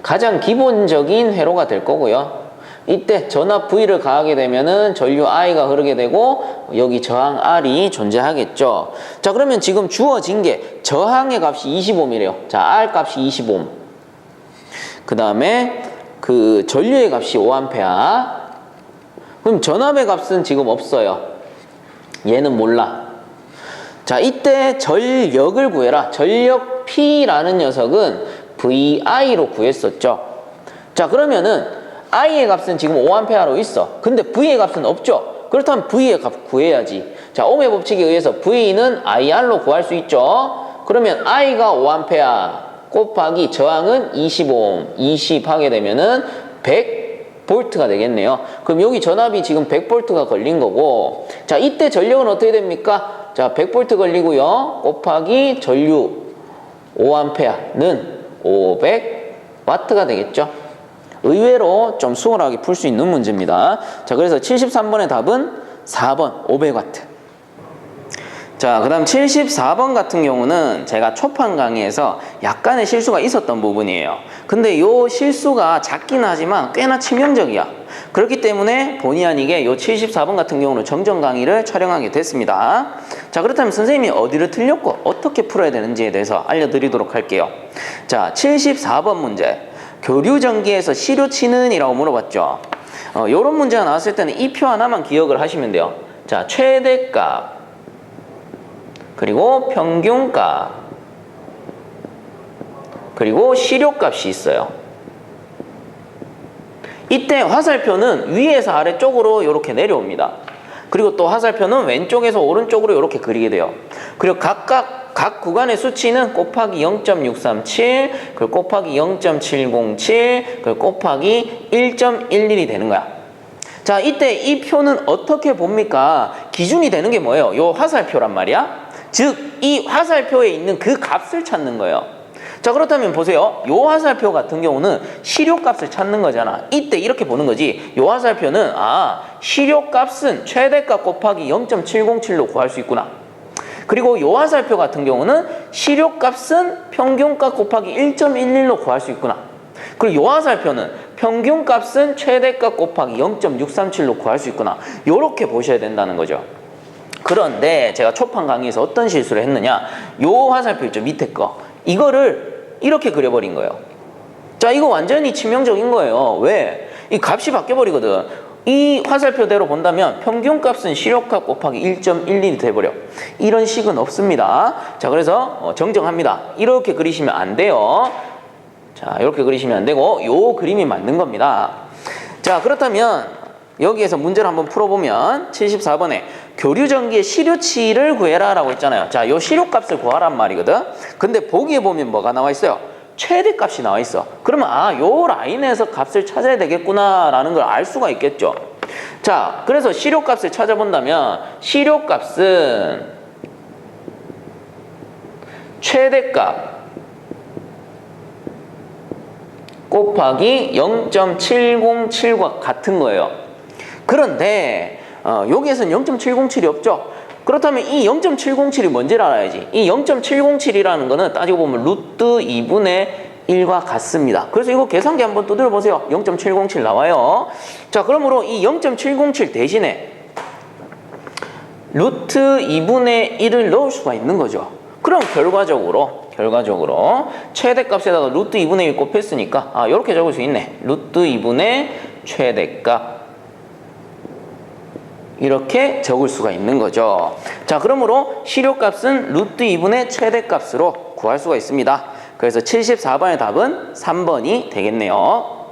가장 기본적인 회로가 될 거고요. 이때 전압 V를 가하게 되면은 전류 I가 흐르게 되고 여기 저항 R이 존재하겠죠. 자, 그러면 지금 주어진 게 저항의 값이 20옴이래요. 자, R 값이 20옴. 그 다음에 그 전류의 값이 5A. 그럼 전압의 값은 지금 없어요. 얘는 몰라. 자, 이때 전력을 구해라. 전력 P라는 녀석은 VI로 구했었죠. 자, 그러면은 I의 값은 지금 5A로 있어. 근데 V의 값은 없죠. 그렇다면 V의 값 구해야지. 자, 옴의 법칙에 의해서 V는 IR로 구할 수 있죠. 그러면 I가 5A 곱하기 저항은 20옴, 20 하게 되면은 100V가 되겠네요. 그럼 여기 전압이 지금 100V가 걸린 거고, 자, 이때 전력은 어떻게 됩니까? 자, 100V 걸리고요. 곱하기 전류 5A는 500W가 되겠죠. 의외로 좀 수월하게 풀 수 있는 문제입니다. 자, 그래서 73번의 답은 4번 500W. 자, 그 다음 74번 같은 경우는 제가 초판 강의에서 약간의 실수가 있었던 부분이에요. 근데 이 실수가 작긴 하지만 꽤나 치명적이야. 그렇기 때문에 본의 아니게 이 74번 같은 경우는 정정 강의를 촬영하게 됐습니다. 자, 그렇다면 선생님이 어디를 틀렸고 어떻게 풀어야 되는지에 대해서 알려드리도록 할게요. 자, 74번 문제. 교류 전기에서 시료치는 이라고 물어봤죠. 요런 문제가 나왔을 때는 이 표 하나만 기억을 하시면 돼요. 자, 최대값 그리고 평균값 그리고 시료값이 있어요. 이때 화살표는 위에서 아래쪽으로 이렇게 내려옵니다. 그리고 또 화살표는 왼쪽에서 오른쪽으로 이렇게 그리게 돼요. 그리고 각 구간의 수치는 곱하기 0.637, 그리고 곱하기 0.707, 그리고 곱하기 1.11이 되는 거야. 자, 이때 이 표는 어떻게 봅니까? 기준이 되는 게 뭐예요? 요 화살표란 말이야. 즉, 이 화살표에 있는 그 값을 찾는 거예요. 자, 그렇다면 보세요. 요 화살표 같은 경우는 시료값을 찾는 거잖아. 이때 이렇게 보는 거지. 요 화살표는 시료값은 최대값 곱하기 0.707로 구할 수 있구나. 그리고 요 화살표 같은 경우는 시료값은 평균값 곱하기 1.11로 구할 수 있구나. 그리고 요 화살표는 평균값은 최대값 곱하기 0.637로 구할 수 있구나. 요렇게 보셔야 된다는 거죠. 그런데 제가 초판 강의에서 어떤 실수를 했느냐, 요 화살표 있죠, 밑에 거, 이거를 이렇게 그려버린 거예요. 자, 이거 완전히 치명적인 거예요. 왜? 이 값이 바뀌어버리거든. 이 화살표대로 본다면 평균값은 시료값 곱하기 1.11이 돼버려. 이런 식은 없습니다. 자, 그래서 정정합니다. 이렇게 그리시면 안 돼요. 자, 이렇게 그리시면 안 되고 요 그림이 맞는 겁니다. 자, 그렇다면 여기에서 문제를 한번 풀어보면 74번에 교류전기의 시료치를 구해라 라고 했잖아요. 자, 요 시료값을 구하란 말이거든. 근데 보기에 보면 뭐가 나와 있어요? 최대값이 나와 있어. 그러면 요 라인에서 값을 찾아야 되겠구나 라는 걸 알 수가 있겠죠. 자, 그래서 시료값을 찾아본다면 시료값은 최대값 곱하기 0.707과 같은 거예요. 그런데 여기에서는 0.707이 없죠. 그렇다면 이 0.707이 뭔지를 알아야지. 이 0.707이라는 거는 따지고 보면 루트 2분의 1과 같습니다. 그래서 이거 계산기 한번 두드려 보세요. 0.707 나와요. 자, 그러므로 이 0.707 대신에 루트 2분의 1을 넣을 수가 있는 거죠. 그럼 결과적으로 결과적으로 최대값에다가 루트 2분의 1 곱했으니까 이렇게 적을 수 있네. 루트 2분의 최대값 이렇게 적을 수가 있는 거죠. 자, 그러므로 실효값은 루트 2분의 최대값으로 구할 수가 있습니다. 그래서 74번의 답은 3번이 되겠네요.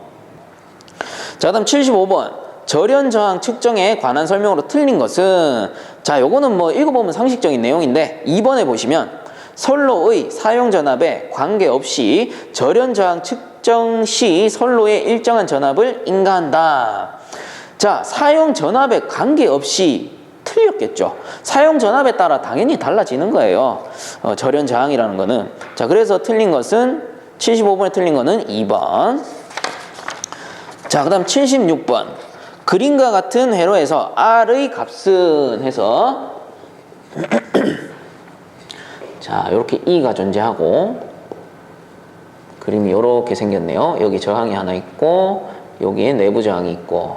자, 다음 75번. 절연 저항 측정에 관한 설명으로 틀린 것은, 자, 요거는 뭐 읽어보면 상식적인 내용인데 2번에 보시면 선로의 사용 전압에 관계없이 절연 저항 측정 시 선로의 일정한 전압을 인가한다. 자, 사용 전압에 관계없이 틀렸겠죠. 사용 전압에 따라 당연히 달라지는 거예요. 절연 저항이라는 거는. 자, 그래서 틀린 것은 75번에 틀린 거는 2번. 자, 그 다음 76번. 그림과 같은 회로에서 R의 값은 해서 자, 이렇게 E가 존재하고 그림이 이렇게 생겼네요. 여기 저항이 하나 있고 여기에 내부 저항이 있고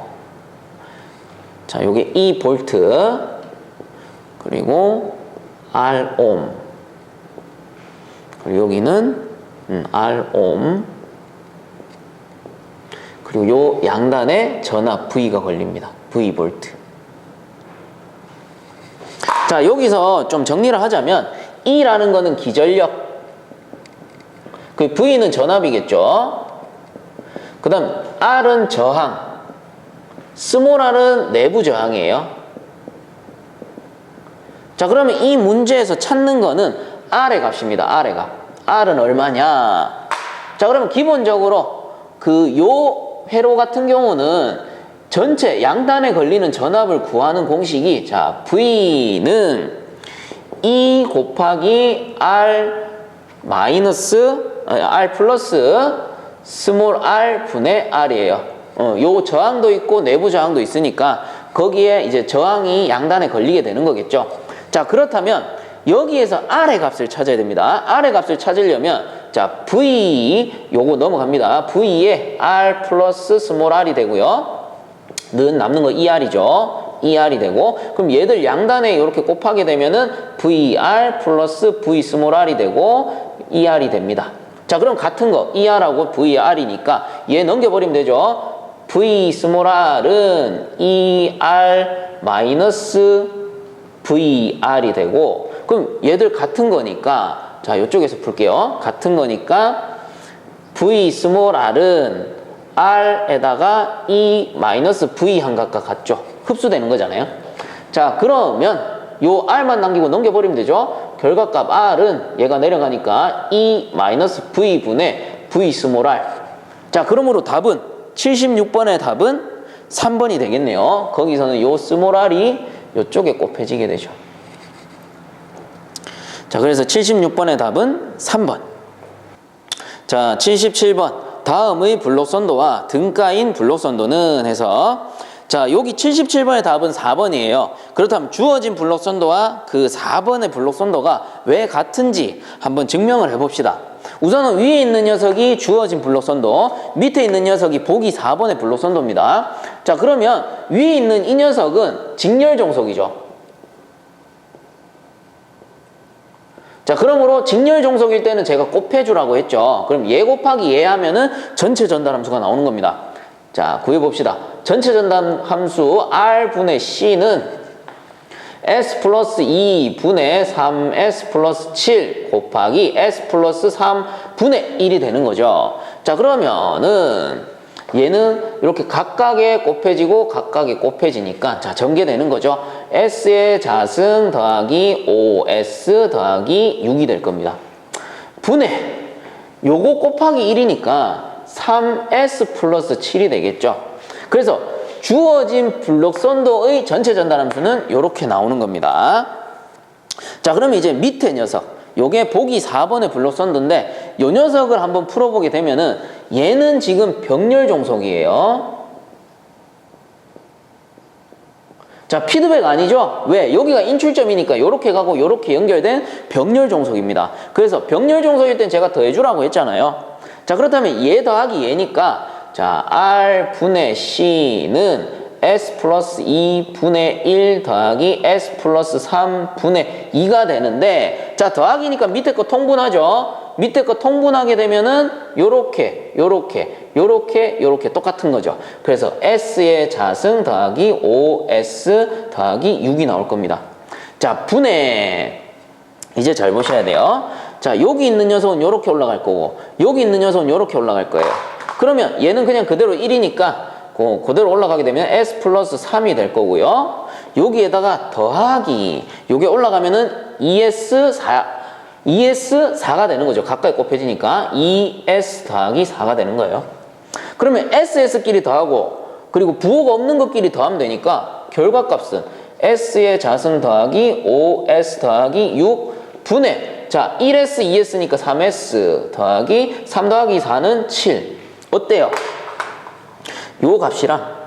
자, 여기 E 볼트 그리고 R 옴 그리고 여기는 R 옴 그리고 요 양단에 전압 V가 걸립니다. V 볼트. 자, 여기서 좀 정리를 하자면 E라는 거는 기전력, 그 V는 전압이겠죠. 그 다음 R은 저항, 스몰 r은 내부 저항이에요. 자, 그러면 이 문제에서 찾는 거는 R의 값입니다. R의 값. R은 얼마냐? 자, 그러면 기본적으로 요 회로 같은 경우는 전체 양단에 걸리는 전압을 구하는 공식이 자, V는 E 곱하기 R 마이너스 R 플러스 스몰 r 분의 R이에요. 요 저항도 있고 내부 저항도 있으니까 거기에 이제 저항이 양단에 걸리게 되는 거겠죠. 자, 그렇다면 여기에서 R의 값을 찾아야 됩니다. R의 값을 찾으려면 자, V 요거 넘어갑니다. V에 R 플러스 스몰 r이 되고요. 는 남는 거 ER이죠. ER이 되고 그럼 얘들 양단에 이렇게 곱하게 되면은 VR 플러스 V 스몰 r이 되고 ER이 됩니다. 자, 그럼 같은 거 ER하고 VR이니까 얘 넘겨버리면 되죠. V 스몰 r은 ER 마이너스 VR이 되고 그럼 얘들 같은 거니까 자, 이쪽에서 풀게요. 같은 거니까 V 스몰 r은 R에다가 E 마이너스 V 한각과 같죠. 흡수되는 거잖아요. 자, 그러면 요 R만 남기고 넘겨버리면 되죠. 결과값 R은 얘가 내려가니까 E 마이너스 V 분의 V 스몰 r. 자, 그러므로 답은 76번의 답은 3번이 되겠네요. 거기서는 요 스몰 r이 요쪽에 곱해지게 되죠. 자, 그래서 76번의 답은 3번. 자, 77번. 다음의 블록선도와 등가인 블록선도는 해서 자, 여기 77번의 답은 4번이에요. 그렇다면 주어진 블록선도와 그 4번의 블록선도가 왜 같은지 한번 증명을 해봅시다. 우선은 위에 있는 녀석이 주어진 블록선도, 밑에 있는 녀석이 보기 4번의 블록선도입니다. 자, 그러면 위에 있는 이 녀석은 직렬종속이죠. 자, 그러므로 직렬종속일 때는 제가 곱해주라고 했죠. 그럼 얘 곱하기 얘 하면은 전체 전달함수가 나오는 겁니다. 자, 구해봅시다. 전체 전달함수 R분의 C는 S 플러스 2분의 3S 플러스 7 곱하기 S 플러스 3분의 1이 되는 거죠. 자, 그러면은 얘는 이렇게 각각에 곱해지고 각각에 곱해지니까 자, 전개되는 거죠. S의 자승 더하기 5S 더하기 6이 될 겁니다. 분의 요거 곱하기 1이니까 3S 플러스 7이 되겠죠. 그래서 주어진 블록선도의 전체 전달함수는 이렇게 나오는 겁니다. 자, 그러면 이제 밑에 녀석 요게 보기 4번의 블록선도인데 요 녀석을 한번 풀어보게 되면은 얘는 지금 병렬종속이에요. 자, 피드백 아니죠? 왜? 여기가 인출점이니까 요렇게 가고 요렇게 연결된 병렬종속입니다. 그래서 병렬종속일 땐 제가 더해주라고 했잖아요. 자, 그렇다면 얘 더하기 얘니까 자, R분의 C는 S 플러스 2분의 1 더하기 S 플러스 3분의 2가 되는데 자, 더하기니까 밑에 거 통분하죠. 밑에 거 통분하게 되면은 요렇게 똑같은 거죠. 그래서 S의 자승 더하기 5S 더하기 6이 나올 겁니다. 자, 분해. 이제 잘 보셔야 돼요. 자, 여기 있는 녀석은 요렇게 올라갈 거고 여기 있는 녀석은 요렇게 올라갈 거예요. 그러면 얘는 그냥 그대로 1이니까 그대로 올라가게 되면 S 플러스 3이 될 거고요. 여기에다가 더하기 요게 올라가면은 2S4가 되는 거죠. 가까이 곱해지니까 2S 더하기 4가 되는 거예요. 그러면 SS끼리 더하고 그리고 부호가 없는 것끼리 더하면 되니까 결과값은 S의 자승 더하기 5S 더하기 6 분의 자 1S 2S니까 3S 더하기 3 더하기 4는 7 어때요? 요 값이랑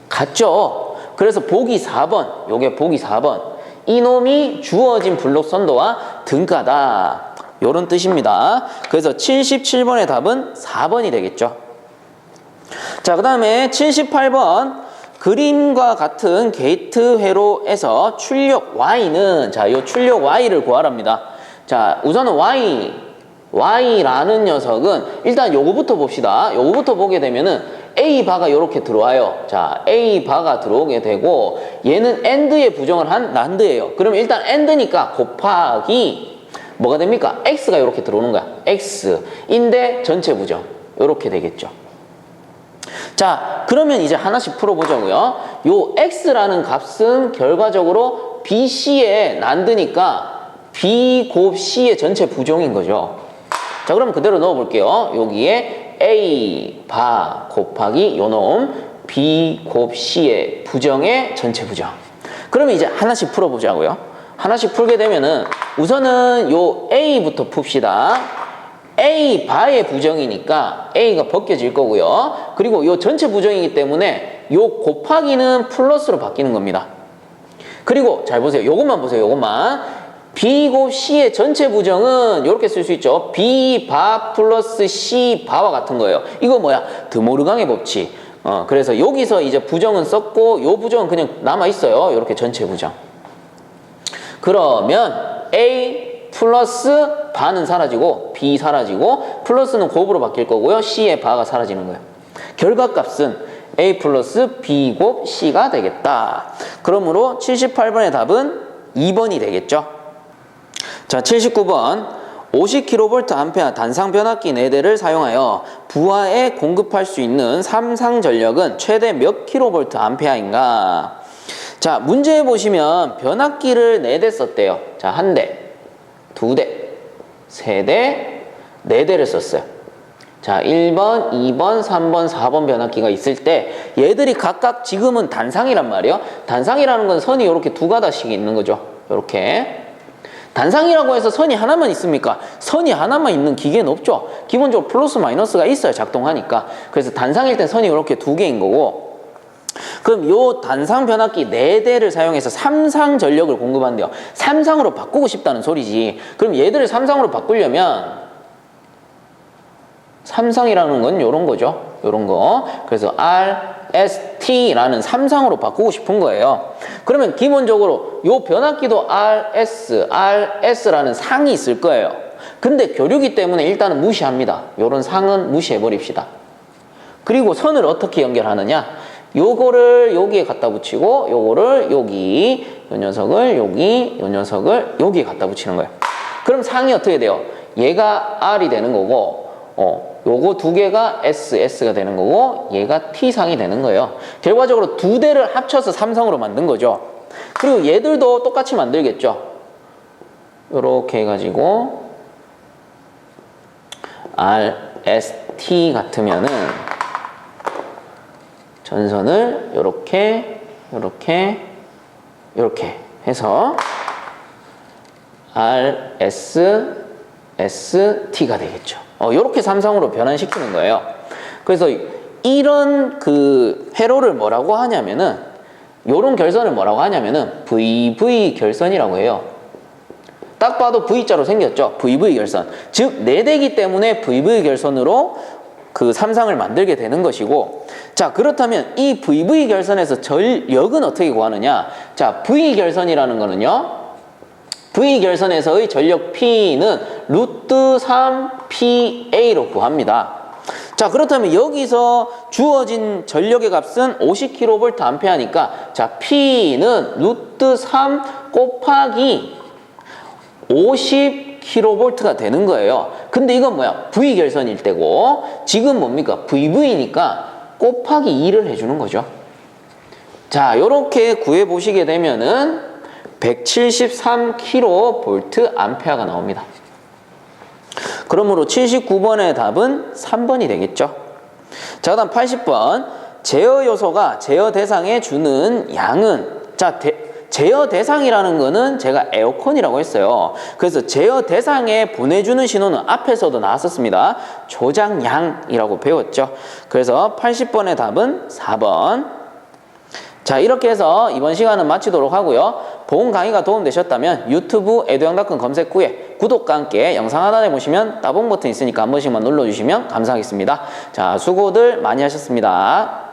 같죠? 그래서 보기 4번 요게 보기 4번 이놈이 주어진 블록 선도와 등가다 요런 뜻입니다. 그래서 77번의 답은 4번이 되겠죠. 자, 그 다음에 78번 그림과 같은 게이트 회로에서 출력 Y는 자, 요 출력 Y를 구하랍니다. 자, 우선은 Y라는 녀석은 일단 요거부터 봅시다. 요거부터 보게 되면은 A 바가 요렇게 들어와요. 자, A 바가 들어오게 되고 얘는 AND에 부정을 한 난드예요. 그럼 일단 AND니까 곱하기 뭐가 됩니까? X가 요렇게 들어오는 거야. X인데 전체 부정 요렇게 되겠죠. 자, 그러면 이제 하나씩 풀어보자고요. 요 X라는 값은 결과적으로 BC의 난드니까 B 곱 C의 전체 부정인 거죠. 자, 그럼 그대로 넣어볼게요. 여기에 A 바 곱하기 요놈 B 곱 C의 부정의 전체 부정. 그러면 이제 하나씩 풀어보자고요. 하나씩 풀게 되면은 우선은 요 A부터 풉시다. A 바의 부정이니까 A가 벗겨질 거고요. 그리고 요 전체 부정이기 때문에 요 곱하기는 플러스로 바뀌는 겁니다. 그리고 잘 보세요. 요것만 보세요. 요것만. B 곱 C의 전체 부정은 이렇게 쓸 수 있죠. B 바 플러스 C 바와 같은 거예요. 이거 뭐야? 드모르강의 법칙. 그래서 여기서 이제 부정은 썼고 요 부정은 그냥 남아 있어요. 이렇게 전체 부정. 그러면 A 플러스 바는 사라지고 B 사라지고 플러스는 곱으로 바뀔 거고요. C의 바가 사라지는 거예요. 결과값은 A 플러스 B 곱 C가 되겠다. 그러므로 78번의 답은 2번이 되겠죠. 자, 79번 50kVA 단상 변압기 4대를 사용하여 부하에 공급할 수 있는 삼상 전력은 최대 몇 kVA인가? 자, 문제에 보시면 변압기를 4대 썼대요. 자, 1대, 2대, 3대, 4대를 썼어요. 자, 1번, 2번, 3번, 4번 변압기가 있을 때 얘들이 각각 지금은 단상이란 말이에요. 단상이라는 건 선이 이렇게 2가닥씩 있는 거죠. 이렇게. 단상이라고 해서 선이 하나만 있습니까? 선이 하나만 있는 기계는 없죠. 기본적으로 플러스 마이너스가 있어야 작동하니까. 그래서 단상일 땐 선이 이렇게 2개인 거고 그럼 요 단상 변압기 4대를 사용해서 삼상 전력을 공급한대요. 삼상으로 바꾸고 싶다는 소리지. 그럼 얘들을 삼상으로 바꾸려면 삼상이라는 건 요런 거죠. 요런 거. 그래서 RST라는 삼상으로 바꾸고 싶은 거예요. 그러면 기본적으로 요 변압기도 RS라는 상이 있을 거예요. 근데 교류기 때문에 일단은 무시합니다. 요런 상은 무시해 버립시다. 그리고 선을 어떻게 연결하느냐? 요거를 여기에 갖다 붙이고 요거를 여기, 요 녀석을 여기, 요 녀석을 여기에 갖다 붙이는 거예요. 그럼 상이 어떻게 돼요? 얘가 R이 되는 거고 요거 2개가 S가 되는 거고 얘가 T상이 되는 거예요. 결과적으로 2대를 합쳐서 삼상으로 만든 거죠. 그리고 얘들도 똑같이 만들겠죠. 요렇게 해가지고 RST 같으면은 전선을 요렇게 해서 RSST가 되겠죠. 요렇게 삼상으로 변환시키는 거예요. 그래서 이런 그 회로를 뭐라고 하냐면은 요런 결선을 뭐라고 하냐면은 VV 결선이라고 해요. 딱 봐도 V자로 생겼죠. VV 결선. 즉 4대기 때문에 VV 결선으로 그 삼상을 만들게 되는 것이고 자 그렇다면 이 VV 결선에서 전력은 어떻게 구하느냐 자 V 결선이라는 거는요 V결선에서의 전력 P는 루트 3PA로 구합니다. 자, 그렇다면 여기서 주어진 전력의 값은 50kVA니까 자, P는 루트 3 곱하기 50kV가 되는 거예요. 근데 이건 뭐야? V결선일 때고 지금 뭡니까? VV니까 곱하기 2를 해주는 거죠. 자, 요렇게 구해보시게 되면은 173kVA가 나옵니다. 그러므로 79번의 답은 3번이 되겠죠. 자, 그 다음 80번. 제어 요소가 제어 대상에 주는 양은, 자, 제어 대상이라는 거는 제가 에어컨이라고 했어요. 그래서 제어 대상에 보내주는 신호는 앞에서도 나왔었습니다. 조작량이라고 배웠죠. 그래서 80번의 답은 4번. 자, 이렇게 해서 이번 시간은 마치도록 하고요. 본 강의가 도움되셨다면 유튜브 에듀앙닷컴 검색 후에 구독과 함께 영상 하단에 보시면 따봉 버튼 있으니까 한 번씩만 눌러주시면 감사하겠습니다. 자, 수고들 많이 하셨습니다.